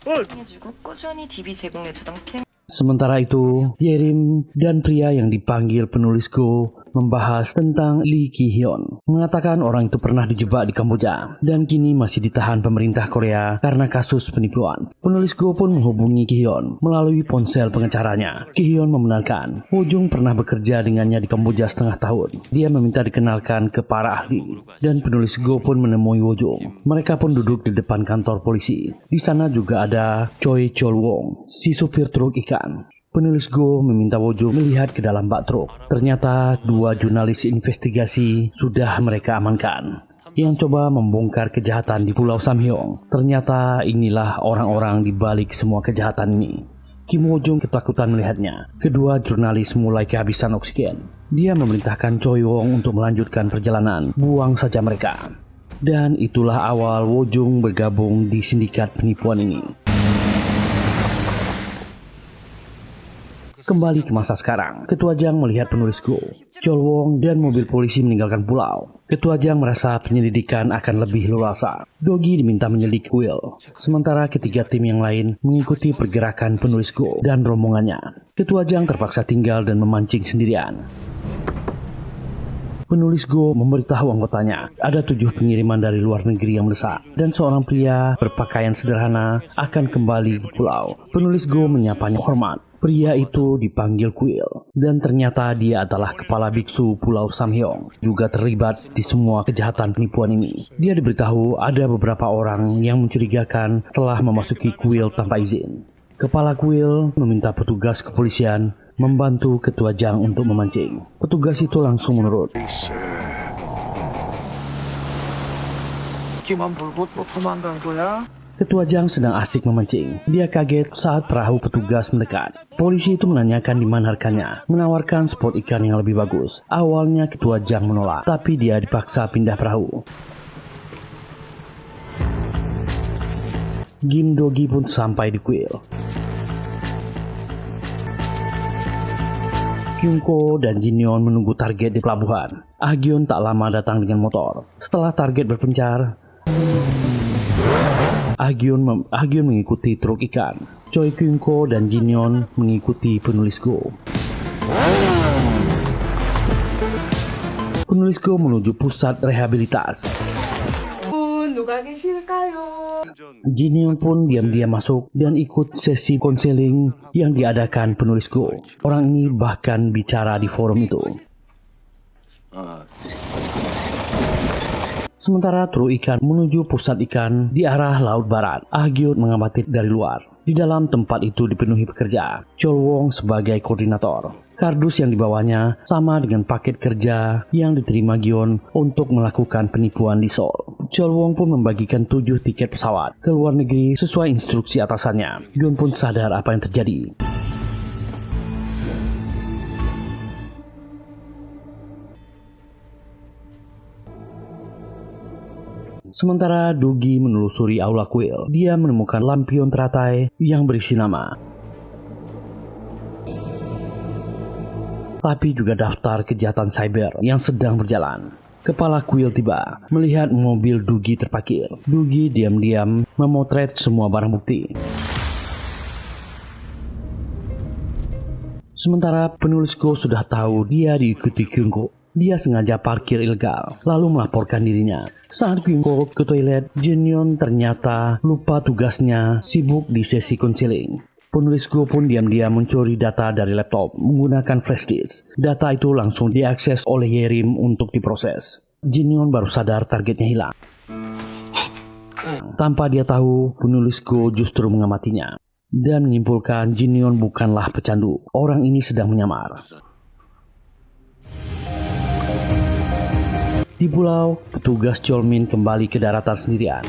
해주고 꾸준히 DB 제공해주던 PM Sementara itu, Yerim dan pria yang dipanggil penulis Go membahas tentang Lee Ki-hyun. Mengatakan orang itu pernah dijebak di Kamboja dan kini masih ditahan pemerintah Korea karena kasus penipuan. Penulis Go pun menghubungi Ki-hyun melalui ponsel pengacaranya. Ki-hyun membenarkan Wo-jung pernah bekerja dengannya di Kamboja setengah tahun. Dia meminta dikenalkan ke para ahli dan penulis Go pun menemui Wo-jung. Mereka pun duduk di depan kantor polisi. Di sana juga ada Choi Chol-wong, si supir truk ikan. Penulis Go meminta Wo-jung melihat ke dalam bak truk. Ternyata dua jurnalis investigasi sudah mereka amankan yang coba membongkar kejahatan di Pulau Samhyong. Ternyata inilah orang-orang di balik semua kejahatan ini. Kim Ho-jung ketakutan melihatnya. Kedua jurnalis mulai kehabisan oksigen. Dia memerintahkan Choi Wong untuk melanjutkan perjalanan. Buang saja mereka. Dan itulah awal Wo-jung bergabung di sindikat penipuan ini. Kembali ke masa sekarang, Ketua Jang melihat penulis Go, Chol Wong dan mobil polisi meninggalkan pulau. Ketua Jang merasa penyelidikan akan lebih leluasa. Dogi diminta menyelidik Will, sementara ketiga tim yang lain mengikuti pergerakan penulis Go dan rombongannya. Ketua Jang terpaksa tinggal dan memancing sendirian. Penulis Go memberitahu anggotanya ada 7 pengiriman dari luar negeri yang mendesak dan seorang pria berpakaian sederhana akan kembali ke pulau. Penulis Go menyapanya hormat. Pria itu dipanggil Kuil dan ternyata dia adalah kepala biksu Pulau Samhyong, juga terlibat di semua kejahatan penipuan ini. Dia diberitahu ada beberapa orang yang mencurigakan telah memasuki Kuil tanpa izin. Kepala Kuil meminta petugas kepolisian membantu Ketua Jang untuk memancing. Petugas itu langsung menurut. Ketua Jang sedang asik memancing. Dia kaget saat perahu petugas mendekat. Polisi itu menanyakan di mana rekannya, menawarkan spot ikan yang lebih bagus. Awalnya Ketua Jang menolak, tapi dia dipaksa pindah perahu. Kim Dogi pun sampai di kuil. Kyungko dan Jinyeon menunggu target di pelabuhan. Ah-gyun tak lama datang dengan motor. Setelah target berpencar, Ah-gyun mengikuti truk ikan. Choi Kyungko dan Jinyeon mengikuti penulis Go. Penulis Go menuju pusat rehabilitas. Jinyeon pun diam-diam masuk dan ikut sesi konseling yang diadakan penulis Go. Orang ini bahkan bicara di forum itu. Sementara truk ikan menuju pusat ikan di arah laut barat. Ah-gyun mengamati dari luar. Di dalam tempat itu dipenuhi pekerja. Chol Wong sebagai koordinator. Kardus yang dibawanya sama dengan paket kerja yang diterima Gyun untuk melakukan penipuan di Seoul. Chol Wong pun membagikan 7 tiket pesawat ke luar negeri sesuai instruksi atasannya. Gyun pun sadar apa yang terjadi. Sementara Dogi menelusuri aula kuil, dia menemukan lampion teratai yang berisi nama. Tapi juga daftar kejahatan cyber yang sedang berjalan. Kepala kuil tiba, melihat mobil Dugi terparkir. Dugi diam-diam memotret semua barang bukti. Sementara penulis Go sudah tahu dia diikuti Kyungko. Dia sengaja parkir ilegal, lalu melaporkan dirinya. Saat Kyungko ke toilet, Jinyeon ternyata lupa tugasnya, sibuk di sesi konseling. Penulis Go pun diam-diam mencuri data dari laptop menggunakan flash disk. Data itu langsung diakses oleh Yerim untuk diproses. Jinyeon baru sadar targetnya hilang. Tanpa dia tahu, penulis Go justru mengamatinya dan menyimpulkan Jinyeon bukanlah pecandu. Orang ini sedang menyamar. Di pulau, petugas Cholmin kembali ke daratan sendirian.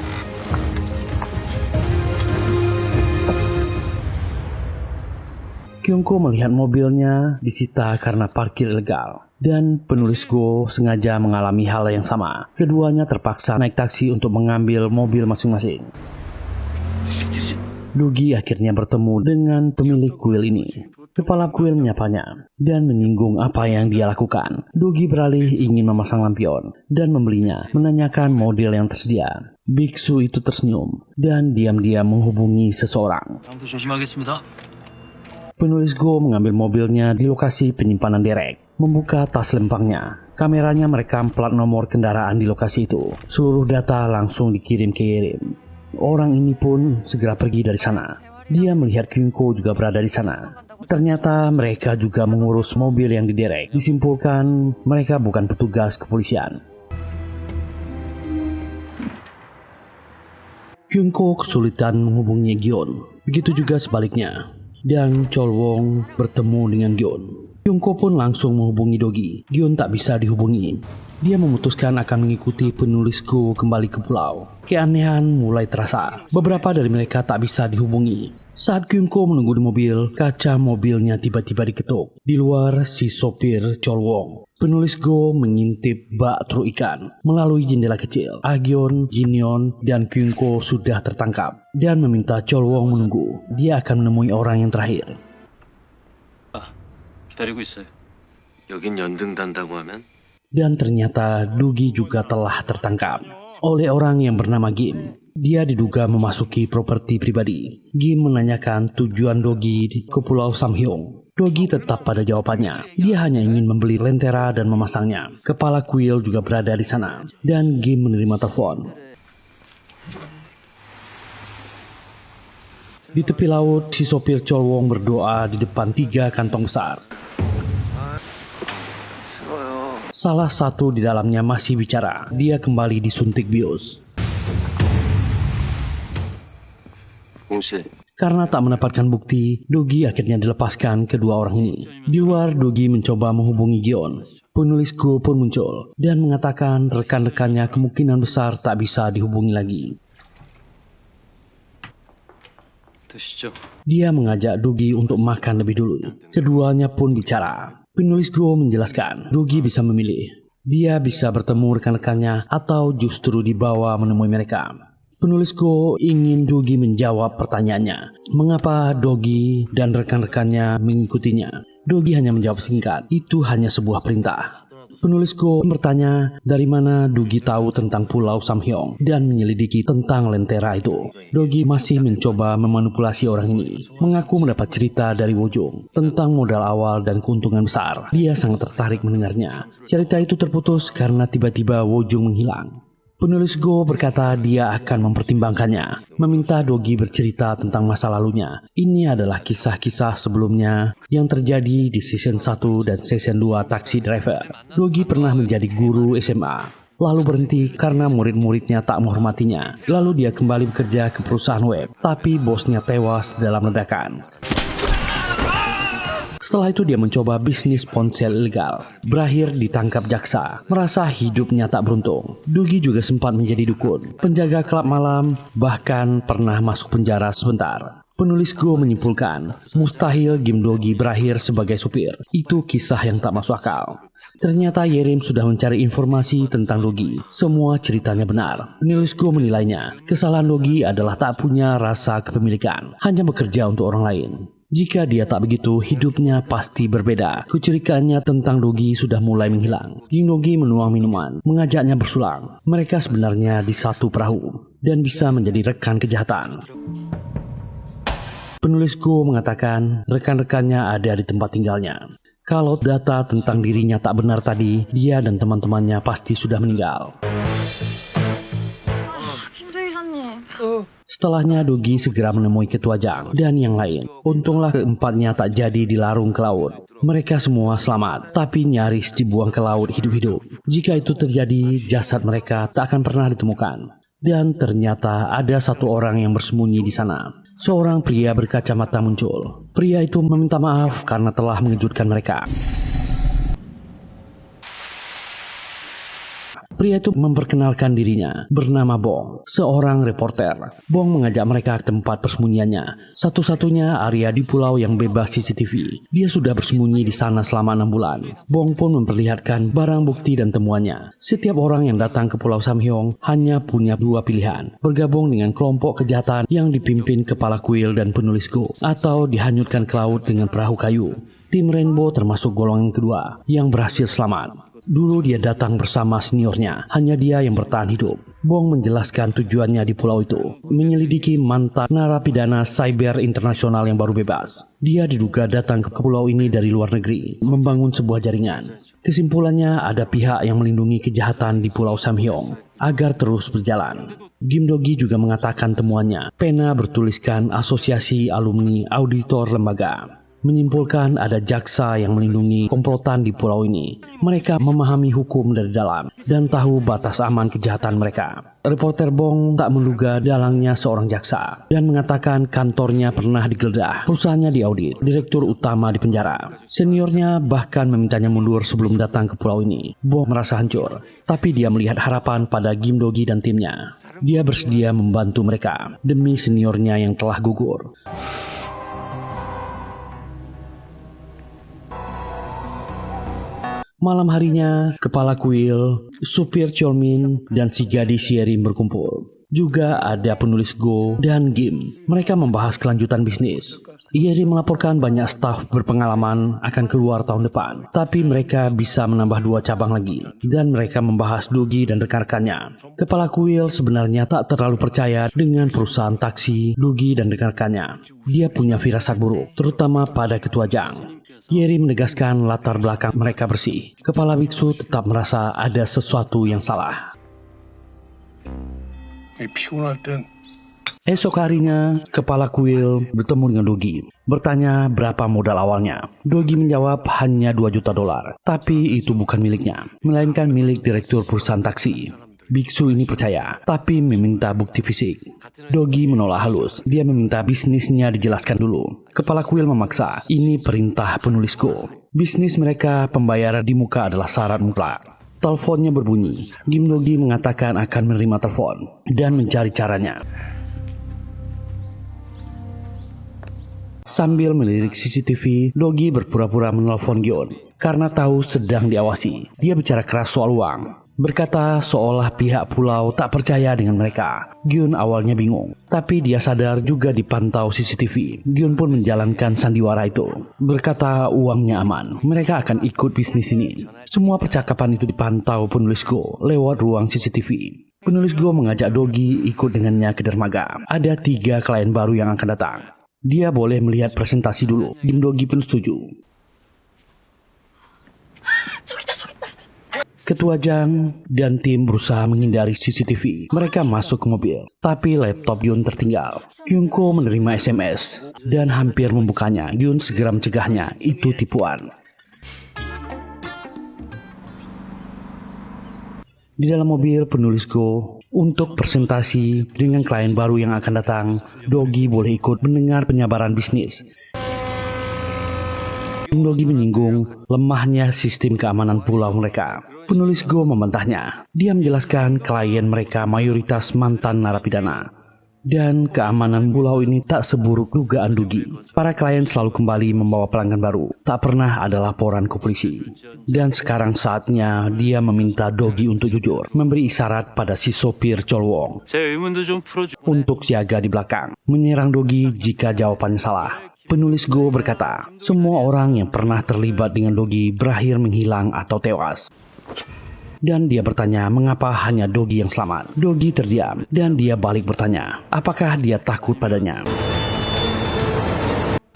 Kyungko melihat mobilnya disita karena parkir ilegal. Dan penulis Go sengaja mengalami hal yang sama. Keduanya terpaksa naik taksi untuk mengambil mobil masing-masing. Dugi akhirnya bertemu dengan pemilik kuil ini. Kepala kuil menyapanya dan menyinggung apa yang dia lakukan. Dugi beralih ingin memasang lampion dan membelinya, menanyakan model yang tersedia. Biksu itu tersenyum dan diam-diam menghubungi seseorang. Penulis Go mengambil mobilnya di lokasi penyimpanan derek, membuka tas lempangnya. Kameranya merekam plat nomor kendaraan di lokasi itu. Seluruh data langsung dikirim ke Yerim. Orang ini pun segera pergi dari sana. Dia melihat Kyungko juga berada di sana. Ternyata mereka juga mengurus mobil yang diderek. Disimpulkan mereka bukan petugas kepolisian. Kyungko kesulitan menghubungi Gyeon. Begitu juga sebaliknya. Dan Cholwong bertemu dengan Gyeon. Kyungko pun langsung menghubungi Dogi. Gyeon tak bisa dihubungi. Dia memutuskan akan mengikuti penulis Go kembali ke pulau. Keanehan mulai terasa. Beberapa dari mereka tak bisa dihubungi. Saat Kyungko menunggu di mobil, kaca mobilnya tiba-tiba diketuk. Di luar, si sopir Cholwong. Penulis Go mengintip bak truk ikan melalui jendela kecil. Agyeon, Jinyeon, dan Kyungko sudah tertangkap dan meminta Cholwong menunggu. Dia akan menemui orang yang terakhir. 기다리고 있어요. 여긴 연등 단다고 하면 Dan ternyata Dugi juga telah tertangkap oleh orang yang bernama Gim. Dia diduga memasuki properti pribadi. Gim menanyakan tujuan Dogi ke Pulau Samhyong. Dogi tetap pada jawabannya. Dia hanya ingin membeli lentera dan memasangnya. Kepala kuil juga berada di sana. Dan Gim menerima telepon. Di tepi laut, si sopir Cholwong berdoa di depan 3 kantong besar. Salah satu di dalamnya masih bicara. Dia kembali disuntik bius. 공실 Karena tak mendapatkan bukti, Dogi akhirnya dilepaskan kedua orang ini. Di luar, Dogi mencoba menghubungi Gyeon. Penulis Go pun muncul dan mengatakan rekan-rekannya kemungkinan besar tak bisa dihubungi lagi. 드시죠. Dia mengajak Dogi untuk makan lebih dulu. Keduanya pun bicara. Penulis Go menjelaskan, Dogi bisa memilih. Dia bisa bertemu rekan-rekannya atau justru dibawa menemui mereka. Penulis Go ingin Dogi menjawab pertanyaannya. Mengapa Dogi dan rekan-rekannya mengikutinya? Dogi hanya menjawab singkat, itu hanya sebuah perintah. Penulis Go bertanya dari mana Dogi tahu tentang Pulau Samhyong dan menyelidiki tentang lentera itu. Dogi masih mencoba memanipulasi orang ini, mengaku mendapat cerita dari Wojong tentang modal awal dan keuntungan besar. Dia sangat tertarik mendengarnya. Cerita itu terputus karena tiba-tiba Wojong menghilang. Penulis Go berkata dia akan mempertimbangkannya, meminta Dogi bercerita tentang masa lalunya. Ini adalah kisah-kisah sebelumnya yang terjadi di season 1 dan season 2 Taxi Driver. Dogi pernah menjadi guru SMA, lalu berhenti karena murid-muridnya tak menghormatinya. Lalu dia kembali bekerja ke perusahaan web, tapi bosnya tewas dalam ledakan. Setelah itu dia mencoba bisnis ponsel ilegal. Berakhir ditangkap jaksa. Merasa hidupnya tak beruntung. Dogi juga sempat menjadi dukun, penjaga klub malam, bahkan pernah masuk penjara sebentar. Penulis Go menyimpulkan, mustahil Gim Dogi berakhir sebagai supir. Itu kisah yang tak masuk akal. Ternyata Yerim sudah mencari informasi tentang Dogi. Semua ceritanya benar. Penulis Go menilainya, kesalahan Dogi adalah tak punya rasa kepemilikan, hanya bekerja untuk orang lain. Jika dia tak begitu, hidupnya pasti berbeda. Kecurigaannya tentang Dogi sudah mulai menghilang. Kim Dogi menuang minuman, mengajaknya bersulang. Mereka sebenarnya di satu perahu dan bisa menjadi rekan kejahatan. Penulis Go mengatakan rekan-rekannya ada di tempat tinggalnya. Kalau data tentang dirinya tak benar tadi, dia dan teman-temannya pasti sudah meninggal. Setelahnya Dogi segera menemui Ketua Jang dan yang lain. Untunglah keempatnya tak jadi dilarung ke laut. Mereka semua selamat, tapi nyaris dibuang ke laut hidup-hidup. Jika itu terjadi, jasad mereka tak akan pernah ditemukan. Dan ternyata ada satu orang yang bersembunyi di sana. Seorang pria berkacamata muncul. Pria itu meminta maaf karena telah mengejutkan mereka. Pria itu memperkenalkan dirinya, bernama Bong, seorang reporter. Bong mengajak mereka ke tempat persembunyiannya, satu-satunya area di pulau yang bebas CCTV. Dia sudah bersembunyi di sana selama 6 bulan. Bong pun memperlihatkan barang bukti dan temuannya. Setiap orang yang datang ke Pulau Samhyong hanya punya 2 pilihan, bergabung dengan kelompok kejahatan yang dipimpin kepala kuil dan penulis Go, atau dihanyutkan ke laut dengan perahu kayu. Tim Rainbow termasuk golongan kedua yang berhasil selamat. Dulu dia datang bersama seniornya, hanya dia yang bertahan hidup. Bong menjelaskan tujuannya di pulau itu, menyelidiki mantan narapidana cyber internasional yang baru bebas. Dia diduga datang ke pulau ini dari luar negeri, membangun sebuah jaringan. Kesimpulannya ada pihak yang melindungi kejahatan di Pulau Samhyong agar terus berjalan. Kim Dogi juga mengatakan temuannya, pena bertuliskan Asosiasi Alumni Auditor Lembaga. Menyimpulkan ada jaksa yang melindungi komplotan di pulau ini. Mereka memahami hukum dari dalam dan tahu batas aman kejahatan mereka. Reporter Bong tak menduga dalangnya seorang jaksa dan mengatakan kantornya pernah digeledah, perusahaannya diaudit, direktur utama dipenjara. Seniornya bahkan memintanya mundur sebelum datang ke pulau ini. Bong merasa hancur, tapi dia melihat harapan pada Kim Dogi dan timnya. Dia bersedia membantu mereka demi seniornya yang telah gugur. Malam harinya, kepala kuil, supir Cholmin, dan si gadis Yerim berkumpul. Juga ada penulis Go dan Kim. Mereka membahas kelanjutan bisnis. Yerim melaporkan banyak staf berpengalaman akan keluar tahun depan. Tapi mereka bisa menambah 2 cabang lagi. Dan mereka membahas Dogi dan rekan-rekannya. Kepala kuil sebenarnya tak terlalu percaya dengan perusahaan taksi Dogi dan rekan-rekannya. Dia punya firasat buruk, terutama pada Ketua Jang. Yerim menegaskan latar belakang mereka bersih. Kepala biksu tetap merasa ada sesuatu yang salah. Esok harinya, kepala kuil bertemu dengan Dogi. Bertanya berapa modal awalnya. Dogi menjawab hanya $2 juta. Tapi itu bukan miliknya, melainkan milik direktur perusahaan taksi. Biksu ini percaya, tapi meminta bukti fisik. Dogi menolak halus. Dia meminta bisnisnya dijelaskan dulu. Kepala kuil memaksa. Ini perintah penulis Go. Bisnis mereka pembayaran di muka adalah syarat mutlak. Teleponnya berbunyi. Kim Dogi mengatakan akan menerima telepon dan mencari caranya. Sambil melirik CCTV, Dogi berpura-pura menelpon Gyun karena tahu sedang diawasi. Dia bicara keras soal uang. Berkata seolah pihak pulau tak percaya dengan mereka. Gyun awalnya bingung, tapi dia sadar juga dipantau CCTV. Gyun pun menjalankan sandiwara itu. Berkata uangnya aman, mereka akan ikut bisnis ini. Semua percakapan itu dipantau penulis Go lewat ruang CCTV. Penulis Go mengajak Dogi ikut dengannya ke dermaga. Ada 3 klien baru yang akan datang. Dia boleh melihat presentasi dulu. Kim Dogi pun setuju. Ketua Jang dan tim berusaha menghindari CCTV. Mereka masuk ke mobil, tapi laptop Gyun tertinggal. Kyungko menerima SMS dan hampir membukanya. Gyun segera mencegahnya, itu tipuan. Di dalam mobil penulis Go, untuk presentasi dengan klien baru yang akan datang, Dogi boleh ikut mendengar penyabaran bisnis. Dogi menyinggung lemahnya sistem keamanan pulau mereka. Penulis Go membantahnya. Dia menjelaskan klien mereka mayoritas mantan narapidana. Dan keamanan pulau ini tak seburuk dugaan Dogi. Para klien selalu kembali membawa pelanggan baru. Tak pernah ada laporan ke polisi. Dan sekarang saatnya dia meminta Dogi untuk jujur. Memberi isyarat pada si sopir Cholwong untuk siaga di belakang. Menyerang Dogi jika jawabannya salah. Penulis Go berkata, semua orang yang pernah terlibat dengan Dogi berakhir menghilang atau tewas. Dan dia bertanya mengapa hanya Dogi yang selamat. Dogi terdiam dan dia balik bertanya, apakah dia takut padanya.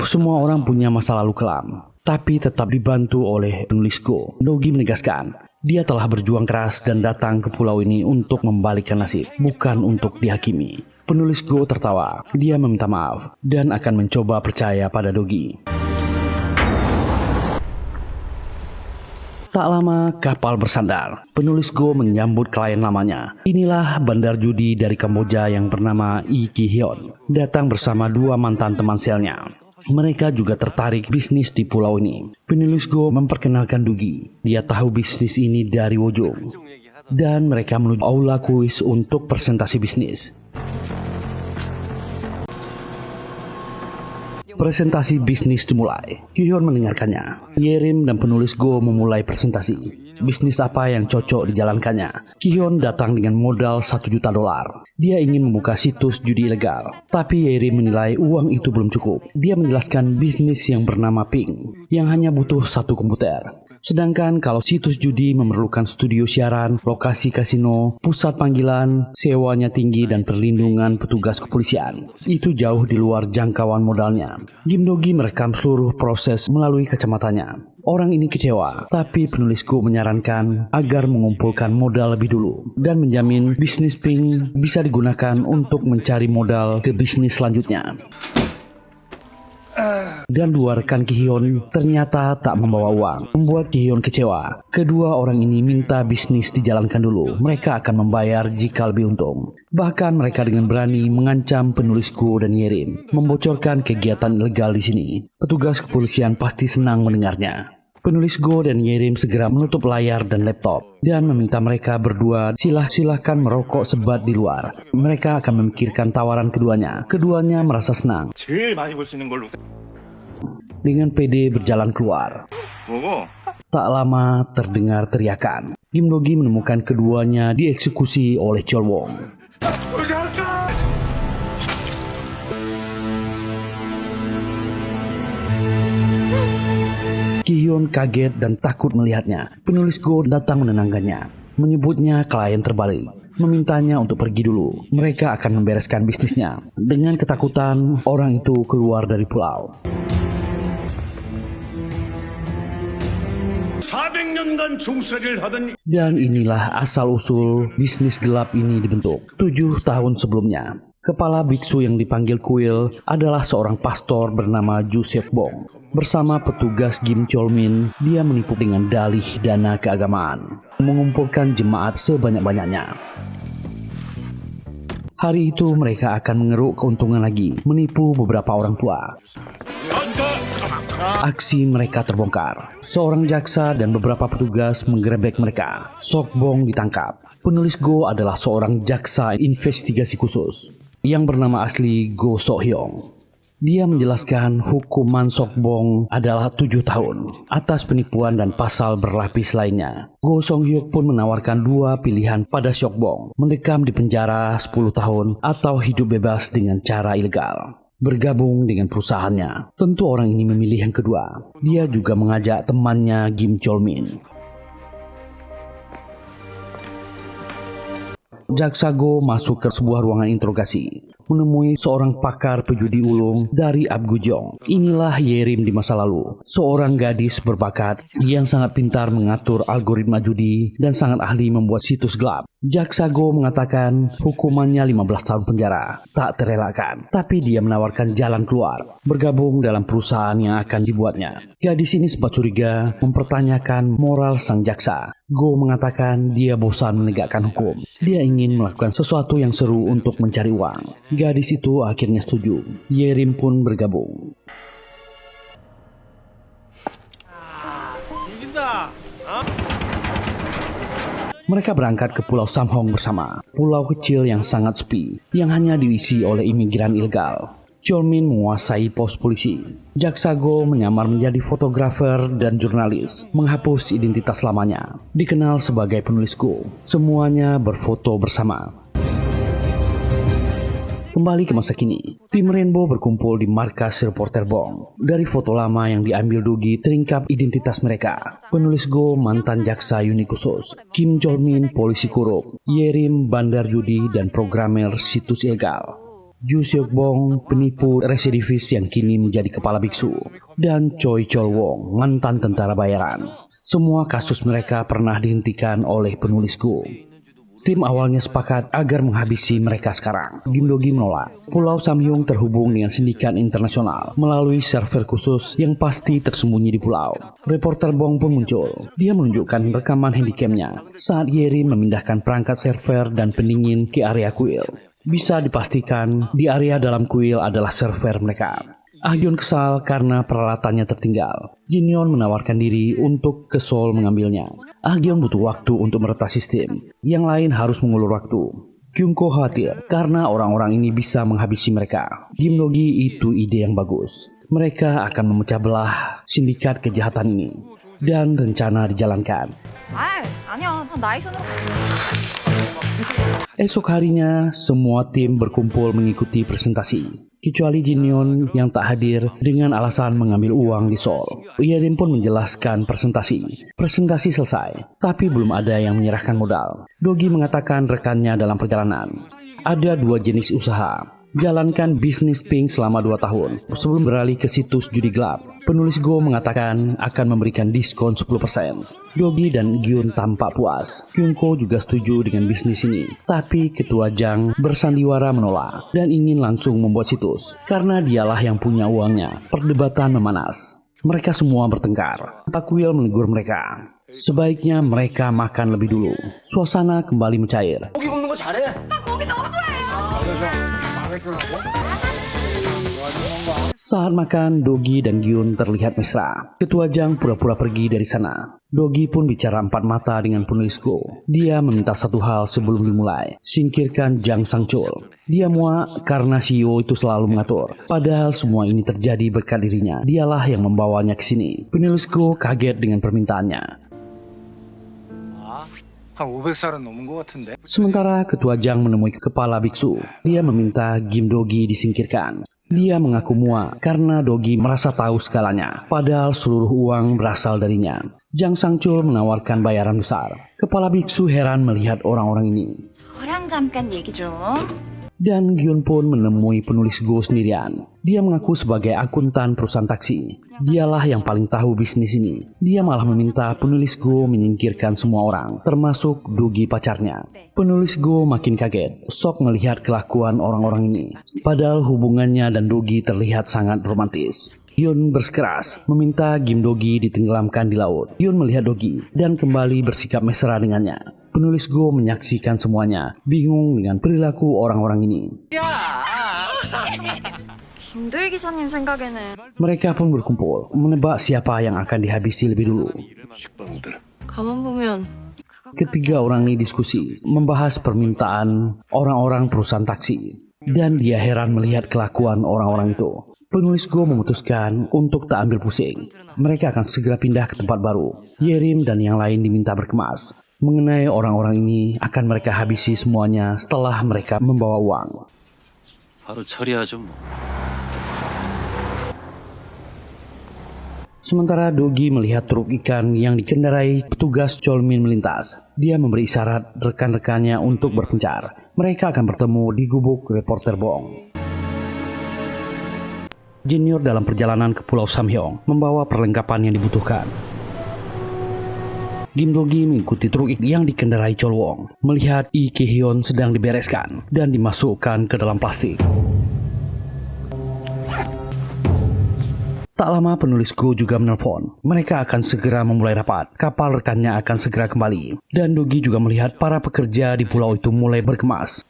Semua orang punya masa lalu kelam, tapi tetap dibantu oleh penulis Go. Dogi menegaskan, dia telah berjuang keras dan datang ke pulau ini untuk membalikkan nasib, bukan untuk dihakimi. Penulis Go tertawa, dia meminta maaf dan akan mencoba percaya pada Dogi. Tak lama kapal bersandar. Penulis Go menyambut klien lamanya. Inilah bandar judi dari Kamboja yang bernama Lee Ki-hyun. Datang bersama 2 mantan teman selnya. Mereka juga tertarik bisnis di pulau ini. Penulis Go memperkenalkan Dogi. Dia tahu bisnis ini dari Wojong. Dan mereka menuju aula kuis untuk presentasi bisnis. Presentasi bisnis dimulai. Ki-hyun mendengarkannya. Yerim dan penulis Go memulai presentasi. Bisnis apa yang cocok dijalankannya? Ki-hyun datang dengan modal $1 juta. Dia ingin membuka situs judi ilegal. Tapi Yerim menilai uang itu belum cukup. Dia menjelaskan bisnis yang bernama Ping, yang hanya butuh 1 komputer. Sedangkan kalau situs judi memerlukan studio siaran, lokasi kasino, pusat panggilan, sewanya tinggi dan perlindungan petugas kepolisian. Itu jauh di luar jangkauan modalnya. Kim Dogi merekam seluruh proses melalui kacamatanya. Orang ini kecewa, tapi penulis Go menyarankan agar mengumpulkan modal lebih dulu dan menjamin bisnis Ping bisa digunakan untuk mencari modal ke bisnis selanjutnya. Dan 2 rekan Ki-hyun ternyata tak membawa uang, membuat Ki-hyun kecewa. Kedua orang ini minta bisnis dijalankan dulu, mereka akan membayar jika lebih untung. Bahkan mereka dengan berani mengancam penulis Go dan Yerim, membocorkan kegiatan ilegal di sini. Petugas kepolisian pasti senang mendengarnya. Penulis Go dan Yerim segera menutup layar dan laptop dan meminta mereka berdua silahkan merokok sebat di luar. Mereka akan memikirkan tawaran keduanya. Keduanya merasa senang. 제일 많이 벌 수 있는 걸로. Dengan pede berjalan keluar. 뭐고? Tak lama terdengar teriakan. Kim Dogi menemukan keduanya dieksekusi oleh Chol Wong. Ki-hyun kaget dan takut melihatnya. Penulis Go datang menenangkannya, menyebutnya klien terbalik, memintanya untuk pergi dulu. Mereka akan membereskan bisnisnya. Dengan ketakutan, orang itu keluar dari pulau. 400년간 종살이를 하던 Dan inilah asal-usul bisnis gelap ini dibentuk. 7 tahun sebelumnya, kepala biksu yang dipanggil Kuil adalah seorang pastor bernama Ju Seok Bong. Bersama petugas Kim Chol Min, dia menipu dengan dalih dana keagamaan, mengumpulkan jemaat sebanyak-banyaknya. Hari itu mereka akan mengeruk keuntungan lagi, menipu beberapa orang tua. Aksi mereka terbongkar. Seorang jaksa dan beberapa petugas menggerebek mereka. Sok Bong ditangkap. Penulis Go adalah seorang jaksa investigasi khusus yang bernama asli Go Sok Hyong. Dia menjelaskan hukuman Sok Bong adalah 7 tahun atas penipuan dan pasal berlapis lainnya. Go Song Hyuk pun menawarkan 2 pilihan pada Sok Bong, mendekam di penjara 10 tahun atau hidup bebas dengan cara ilegal, bergabung dengan perusahaannya. Tentu orang ini memilih yang kedua. Dia juga mengajak temannya Kim Chol Min. Jaksa Go masuk ke sebuah ruangan interogasi, menemui seorang pakar pejudi ulung dari Abgujong. Inilah Yerim di masa lalu, seorang gadis berbakat yang sangat pintar mengatur algoritma judi dan sangat ahli membuat situs gelap. Jaksa Go mengatakan hukumannya 15 tahun penjara, tak terelakkan, tapi dia menawarkan jalan keluar, bergabung dalam perusahaan yang akan dibuatnya. Gadis ini sempat curiga, mempertanyakan moral sang jaksa. Go mengatakan dia bosan menegakkan hukum. Dia ingin melakukan sesuatu yang seru untuk mencari uang. Gadis itu akhirnya setuju. Yerim pun bergabung. Mereka berangkat ke Pulau Samhong bersama. Pulau kecil yang sangat sepi, yang hanya diisi oleh imigran ilegal. Chol Min menguasai pos polisi. Jaksa Go menyamar menjadi fotografer dan jurnalis, menghapus identitas lamanya. Dikenal sebagai penulis Go. Semuanya berfoto bersama. Kembali ke masa kini. Tim Rainbow berkumpul di markas reporter Bong. Dari foto lama yang diambil Dogi teringkap identitas mereka. Penulis Go mantan jaksa unit khusus, Kim Jolmin polisi korup, Yerim bandar judi dan programmer situs ilegal, Ju Seok Bong penipu residivis yang kini menjadi kepala biksu, dan Choi Chol Wong mantan tentara bayaran. Semua kasus mereka pernah dihentikan oleh penulis Go. Tim awalnya sepakat agar menghabisi mereka sekarang. Kim Dogi menolak. Pulau Samhyung terhubung dengan sindikat internasional melalui server khusus yang pasti tersembunyi di pulau. Reporter Bong pun muncul. Dia menunjukkan rekaman handycamnya saat Yeri memindahkan perangkat server dan pendingin ke area kuil. Bisa dipastikan di area dalam kuil adalah server mereka. Ahyeon kesal karena peralatannya tertinggal. Jinyeon menawarkan diri untuk ke Seoul mengambilnya. Ahyeon butuh waktu untuk meretas sistem. Yang lain harus mengulur waktu. Kyungko khawatir karena orang-orang ini bisa menghabisi mereka. Kim Dogi itu ide yang bagus. Mereka akan memecah belah sindikat kejahatan ini. Dan rencana dijalankan. 아니야. 나이 손으로. Esok harinya, semua tim berkumpul mengikuti presentasi. Kecuali Jinyeon yang tak hadir dengan alasan mengambil uang di Seoul. Yerim pun menjelaskan presentasi. Presentasi selesai, tapi belum ada yang menyerahkan modal. Dogi mengatakan rekannya dalam perjalanan. Ada 2 jenis usaha. Jalankan bisnis pink selama 2 tahun sebelum beralih ke situs judi gelap. Penulis Go mengatakan akan memberikan diskon 10%. Dogi dan Gyun tampak puas. Kyungko juga setuju dengan bisnis ini. Tapi Ketua Jang bersandiwara menolak dan ingin langsung membuat situs. Karena dialah yang punya uangnya. Perdebatan memanas. Mereka semua bertengkar. Pak Kuil menegur mereka. Sebaiknya mereka makan lebih dulu. Suasana kembali mencair. 고기 굽는 거 잘해. Saat makan, Dogi dan Gyun terlihat mesra. Ketua Jang pura-pura pergi dari sana. Dogi pun bicara 4 mata dengan penulis Go. Dia meminta satu hal sebelum dimulai. Singkirkan Jang Sang-chul. Dia muak karena CEO itu selalu mengatur. Padahal semua ini terjadi berkat dirinya. Dialah yang membawanya ke sini. Penulis Go kaget dengan permintaannya. 한 500살은 넘은 것 같은데. Sementara Ketua Jang menemui kepala biksu. Dia meminta Kim Dogi disingkirkan. Dia mengaku muak karena Dogi merasa tahu segalanya. Padahal seluruh uang berasal darinya. Jang Sang-chul menawarkan bayaran besar. Kepala biksu heran melihat orang-orang ini. 저랑 잠깐 얘기 좀. Dan Gyun pun menemui penulis Go sendirian. Dia mengaku sebagai akuntan perusahaan taksi. Dialah yang paling tahu bisnis ini. Dia malah meminta penulis Go menyingkirkan semua orang, termasuk Dogi pacarnya. Penulis Go makin kaget, sok melihat kelakuan orang-orang ini. Padahal hubungannya dan Dogi terlihat sangat romantis. Hyun bersikeras, meminta Kim Dogi ditenggelamkan di laut. Hyun melihat Dogi dan kembali bersikap mesra dengannya. Penulis Go menyaksikan semuanya, bingung dengan perilaku orang-orang ini. 김도희 기사님 생각에는 Mereka pun berkumpul, menebak siapa yang akan dihabisi lebih dulu. 가만 보면 Ketiga orang ini diskusi, membahas permintaan orang-orang perusahaan taksi. Dan dia heran melihat kelakuan orang-orang itu. Penulis Go memutuskan untuk tak ambil pusing. Mereka akan segera pindah ke tempat baru. Yerim dan yang lain diminta berkemas. Mengenai orang-orang ini akan mereka habisi semuanya setelah mereka membawa uang. 바로 처리하죠 뭐. Sementara Dogi melihat truk ikan yang dikendarai petugas Jolmin melintas. Dia memberi isyarat rekan-rekannya untuk berpencar. Mereka akan bertemu di gubuk reporter Bong. Jinyeon dalam perjalanan ke Pulau Samhyong membawa perlengkapan yang dibutuhkan. Kim Dogi mengikuti truk yang dikendarai Chol Wong, melihat Lee Ki-hyun sedang dibereskan dan dimasukkan ke dalam plastik. Tak lama penulis Go juga menelpon. Mereka akan segera memulai rapat. Kapal rekannya akan segera kembali. Dan Dogi juga melihat para pekerja di pulau itu mulai berkemas.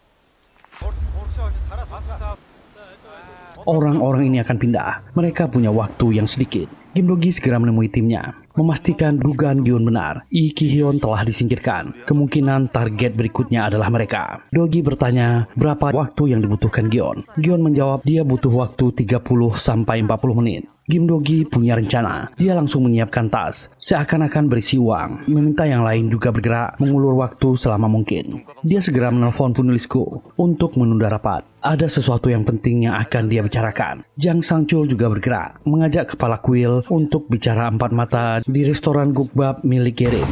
Orang-orang ini akan pindah. Mereka punya waktu yang sedikit. Kim Dogi segera menemui timnya, memastikan dugaan Gyun benar. Lee Ki-hyun telah disingkirkan. Kemungkinan target berikutnya adalah mereka. Dogi bertanya berapa waktu yang dibutuhkan Gyun. Gyun menjawab dia butuh waktu 30 sampai 40 menit. Kim Do-gi punya rencana. Dia langsung menyiapkan tas, seakan-akan berisi uang, meminta yang lain juga bergerak mengulur waktu selama mungkin. Dia segera menelpon penulis Go untuk menunda rapat. Ada sesuatu yang penting yang akan dia bicarakan. Jang Sang-chul juga bergerak, mengajak kepala kuil untuk bicara empat mata di restoran gukbap milik Yerim.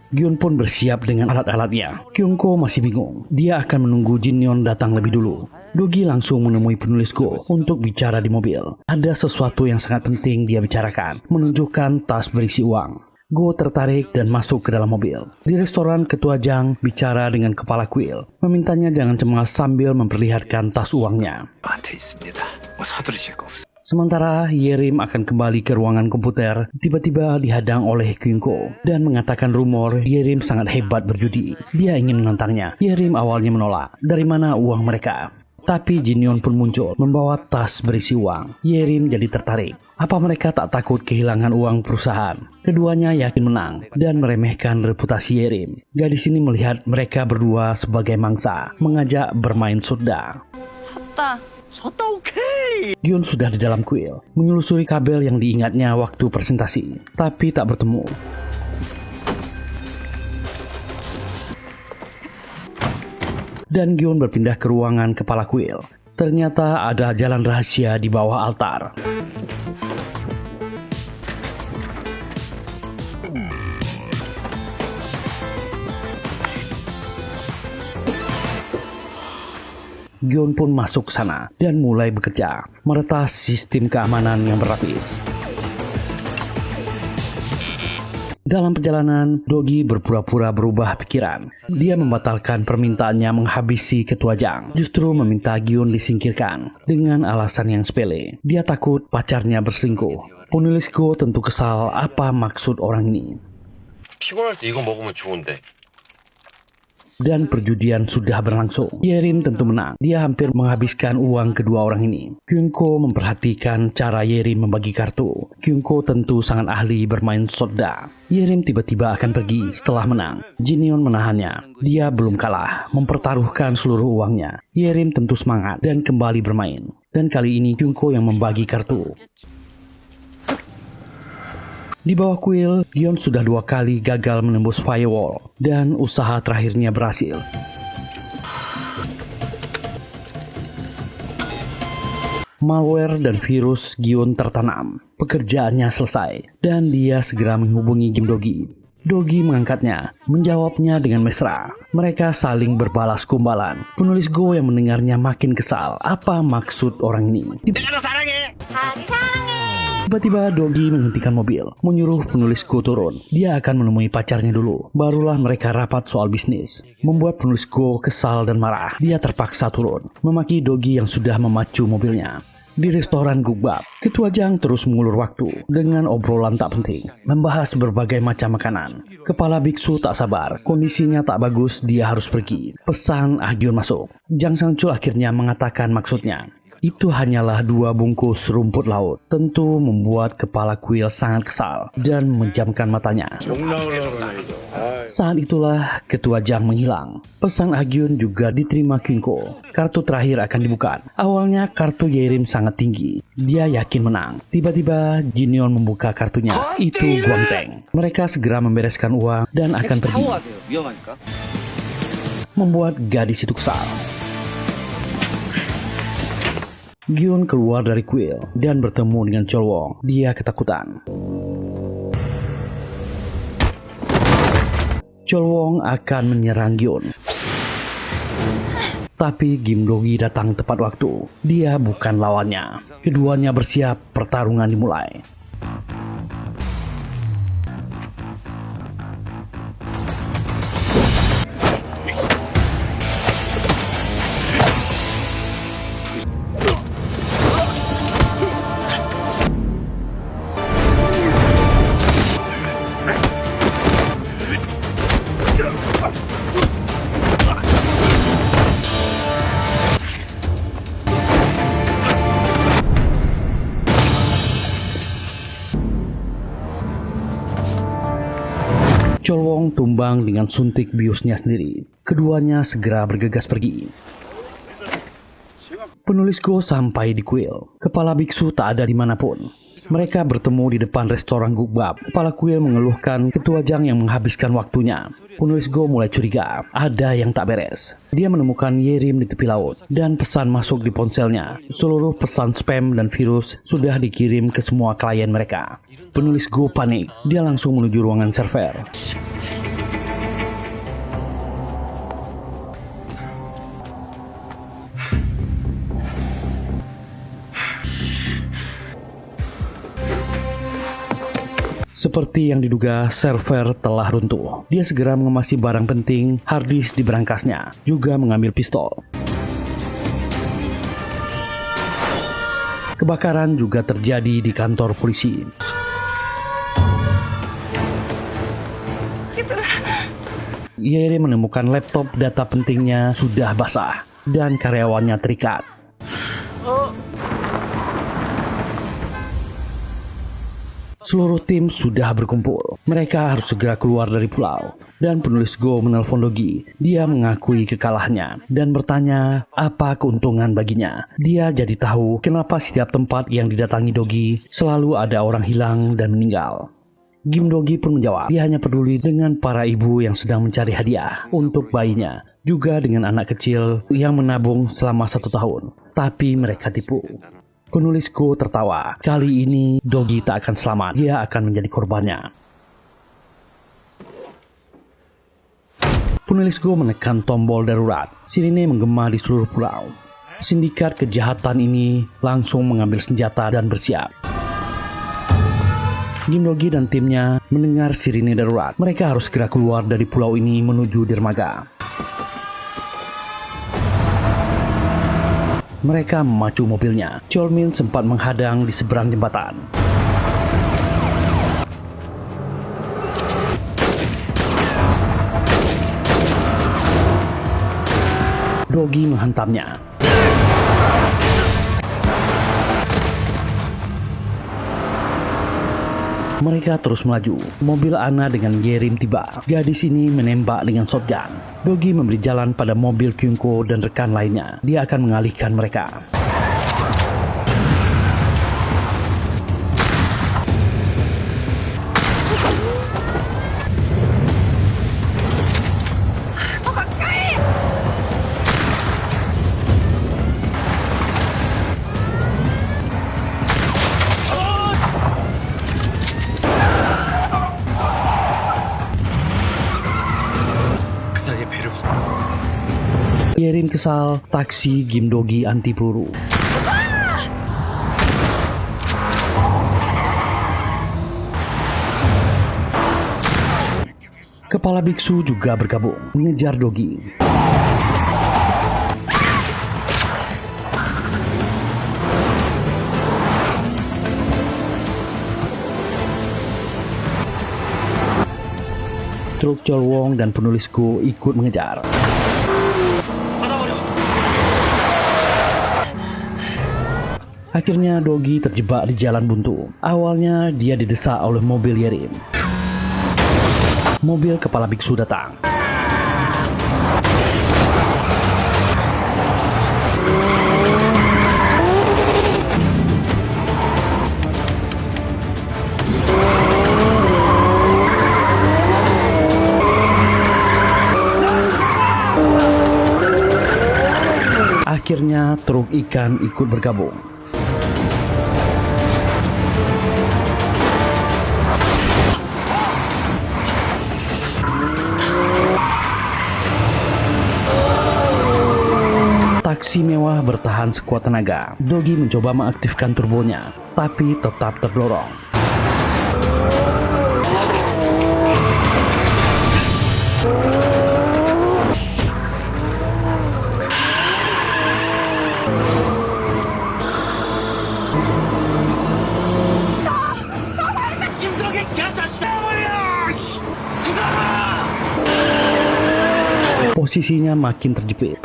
Gyun pun bersiap dengan alat-alatnya. Kyungko masih bingung. Dia akan menunggu Jin Yeon datang lebih dulu. Do-gi langsung menemui penulis Go untuk bicara di mobil. Ada sesuatu yang sangat penting dia bicarakan, menunjukkan tas berisi uang. Go tertarik dan masuk ke dalam mobil. Di restoran, Ketua Jang bicara dengan kepala kuil, memintanya jangan cemas sambil memperlihatkan tas uangnya. Sementara Yerim akan kembali ke ruangan komputer, tiba-tiba dihadang oleh Kyungko dan mengatakan rumor Yerim sangat hebat berjudi. Dia ingin menantangnya. Yerim awalnya menolak. Dari mana uang mereka? Tapi Jin Yeon pun muncul membawa tas berisi uang. Yerim jadi tertarik. Apa mereka tak takut kehilangan uang perusahaan? Keduanya yakin menang dan meremehkan reputasi Yerim. Gadis ini melihat mereka berdua sebagai mangsa, mengajak bermain surda. 샀다. Gyun sudah di dalam kuil, menelusuri kabel yang diingatnya waktu presentasi, tapi tak bertemu. Dan Gyun berpindah ke ruangan kepala kuil. Ternyata ada jalan rahasia di bawah altar. Gyun pun masuk ke sana dan mulai bekerja, meretas sistem keamanan yang berlapis. Dalam perjalanan, Do-gi berpura-pura berubah pikiran. Dia membatalkan permintaannya menghabisi Ketua Jang, justru meminta Gyun disingkirkan dengan alasan yang sepele. Dia takut pacarnya berselingkuh. Penulis Go tentu kesal apa maksud orang ini. 피곤할 때 이거 먹으면 좋은데. Dan perjudian sudah berlangsung. Yerim tentu menang. Dia hampir menghabiskan uang kedua orang ini. Kyungko memperhatikan cara Yerim membagi kartu. Kyungko tentu sangat ahli bermain soda. Yerim tiba-tiba akan pergi setelah menang. Jin Yeon menahannya. Dia belum kalah, mempertaruhkan seluruh uangnya. Yerim tentu semangat dan kembali bermain. Dan kali ini Kyungko yang membagi kartu. Di bawah kuil, Yeon sudah 2 kali gagal menembus firewall dan usaha terakhirnya berhasil. Malware dan virus Gyun tertanam. Pekerjaannya selesai dan dia segera menghubungi Kim Do-gi. Do-gi mengangkatnya, menjawabnya dengan mesra. Mereka saling berbalas gombalan. Penulis Go yang mendengarnya makin kesal. Apa maksud orang ini? Tiba-tiba Do-gi menghentikan mobil, menyuruh penulis Go turun. Dia akan menemui pacarnya dulu. Barulah mereka rapat soal bisnis. Membuat penulis Go kesal dan marah. Dia terpaksa turun, memaki Do-gi yang sudah memacu mobilnya. Di restoran gukbap, Ketua Jang terus mengulur waktu dengan obrolan tak penting, membahas berbagai macam makanan. Kepala biksu tak sabar, kondisinya tak bagus, dia harus pergi. Pesan Gyun masuk. Jang Sang-chul akhirnya mengatakan maksudnya. Itu hanyalah 2 bungkus rumput laut. Tentu membuat kepala kuil sangat kesal dan menjamkan matanya. Saat itulah Ketua Jang menghilang. Pesan Gyun juga diterima Kyungko. Kartu terakhir akan dibuka. Awalnya kartu Yerim sangat tinggi. Dia yakin menang. Tiba-tiba Jin Yeon membuka kartunya. Itu Gwangteng. Mereka segera membereskan uang dan akan pergi. Membuat gadis itu kesal. Gyun keluar dari kuil dan bertemu dengan Cholwong. Dia ketakutan. Cholwong akan menyerang Gyun. Tapi Kim Do-gi datang tepat waktu. Dia bukan lawannya. Keduanya bersiap, pertarungan dimulai. Cholwong tumbang dengan suntik biusnya sendiri. Keduanya segera bergegas pergi. Penulis Go sampai di kuil. Kepala biksu tak ada dimanapun. Mereka bertemu di depan restoran Gukbap. Kepala kuil mengeluhkan ketua Jang yang menghabiskan waktunya. Penulis Go mulai curiga, ada yang tak beres. Dia menemukan Yerim di tepi laut dan pesan masuk di ponselnya. Seluruh pesan spam dan virus sudah dikirim ke semua klien mereka. Penulis Go panik. Dia langsung menuju ruangan server. Seperti yang diduga, server telah runtuh. Dia segera mengemasi barang penting, harddisk di berangkasnya, juga mengambil pistol. Kebakaran juga terjadi di kantor polisi. Yeri menemukan laptop data pentingnya sudah basah dan karyawannya terikat. Seluruh tim sudah berkumpul. Mereka harus segera keluar dari pulau. Dan penulis Go menelpon Dogi. Dia mengakui kekalahannya dan bertanya apa keuntungan baginya. Dia jadi tahu kenapa setiap tempat yang didatangi Dogi selalu ada orang hilang dan meninggal. Gim Dogi pun menjawab, dia hanya peduli dengan para ibu yang sedang mencari hadiah untuk bayinya. Juga dengan anak kecil yang menabung selama 1 tahun. Tapi mereka tipu. Penulis Go tertawa. Kali ini Dogi tak akan selamat. Dia akan menjadi korbannya. Penulis Go menekan tombol darurat. Sirine menggema di seluruh pulau. Sindikat kejahatan ini langsung mengambil senjata dan bersiap. Gim Dogi dan timnya mendengar sirine darurat. Mereka harus segera keluar dari pulau ini menuju dermaga. Mereka memacu mobilnya. Cholmin sempat menghadang di seberang jembatan. Dogi menghantamnya. Mereka terus melaju. Mobil Ana dengan Yerim tiba. Gadis ini menembak dengan shotgun. Dogi memberi jalan pada mobil Kyunko dan rekan lainnya. Dia akan mengalihkan mereka. Yerim kesal, taksi Gim Dogi anti peluru. Kepala biksu juga bergabung, mengejar Dogi. Truk Cholwong dan penulis Go ikut mengejar. Akhirnya Dogi terjebak di jalan buntu. Awalnya dia didesak oleh mobil Yerim. Mobil kepala biksu datang. Akhirnya truk ikan ikut bergabung. Taksi mewah bertahan sekuat tenaga. Dogi mencoba mengaktifkan turbonya, tapi tetap terdorong. Posisinya makin terjepit.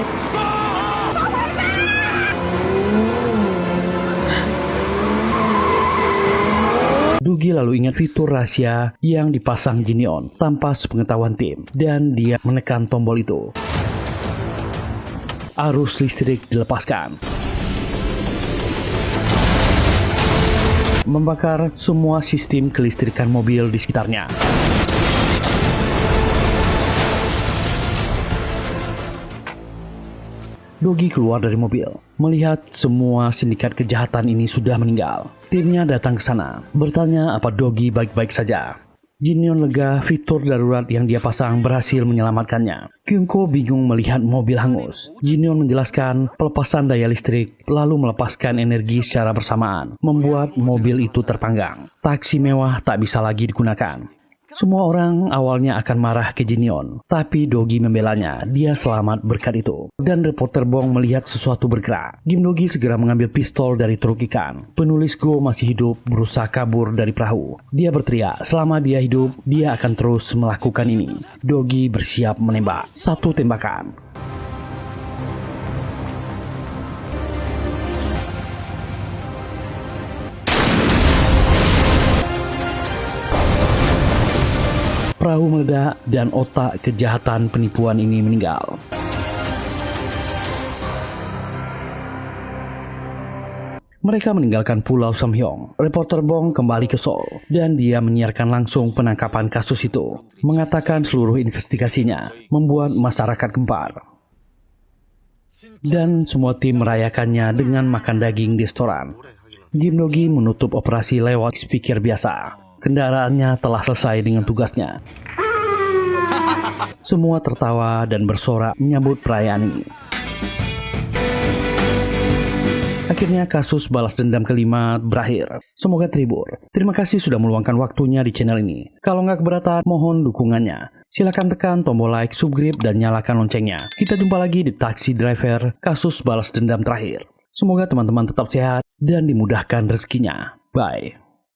Dogi lalu ingat fitur rahasia yang dipasang Jinion tanpa sepengetahuan tim, dan dia menekan tombol itu. Arus listrik dilepaskan. membakar semua sistem kelistrikan mobil di sekitarnya. Dogi keluar dari mobil, melihat semua sindikat kejahatan ini sudah meninggal. Timnya datang ke sana, bertanya apa Dogi baik-baik saja. Jinyeon lega fitur darurat yang dia pasang berhasil menyelamatkannya. Kyungko bingung melihat mobil hangus. Jinyeon menjelaskan pelepasan daya listrik lalu melepaskan energi secara bersamaan, membuat mobil itu terpanggang. Taksi mewah tak bisa lagi digunakan. Semua orang awalnya akan marah ke Jinyeon, tapi Dogi membelanya. Dia selamat berkat itu. Dan reporter Bong melihat sesuatu bergerak. Kim Dogi segera mengambil pistol dari truk ikan. Penulis Go masih hidup, berusaha kabur dari perahu. Dia berteriak, selama dia hidup, dia akan terus melakukan ini. Dogi bersiap menembak. 1 tembakan. Perahu meledak dan otak kejahatan penipuan ini meninggal. Mereka meninggalkan Pulau Samhyong. Reporter Bong kembali ke Seoul dan dia menyiarkan langsung penangkapan kasus itu. Mengatakan seluruh investigasinya membuat masyarakat gempar. Dan semua tim merayakannya dengan makan daging di restoran. Kim Dogi menutup operasi lewat speaker biasa. Kendaraannya telah selesai dengan tugasnya. Semua tertawa dan bersorak menyambut perayaan ini. Akhirnya kasus balas dendam kelima berakhir. Semoga terhibur. Terima kasih sudah meluangkan waktunya di channel ini. Kalau nggak keberatan, mohon dukungannya. Silakan tekan tombol like, subscribe, dan nyalakan loncengnya. Kita jumpa lagi di Taxi Driver, kasus balas dendam terakhir. Semoga teman-teman tetap sehat dan dimudahkan rezekinya. Bye.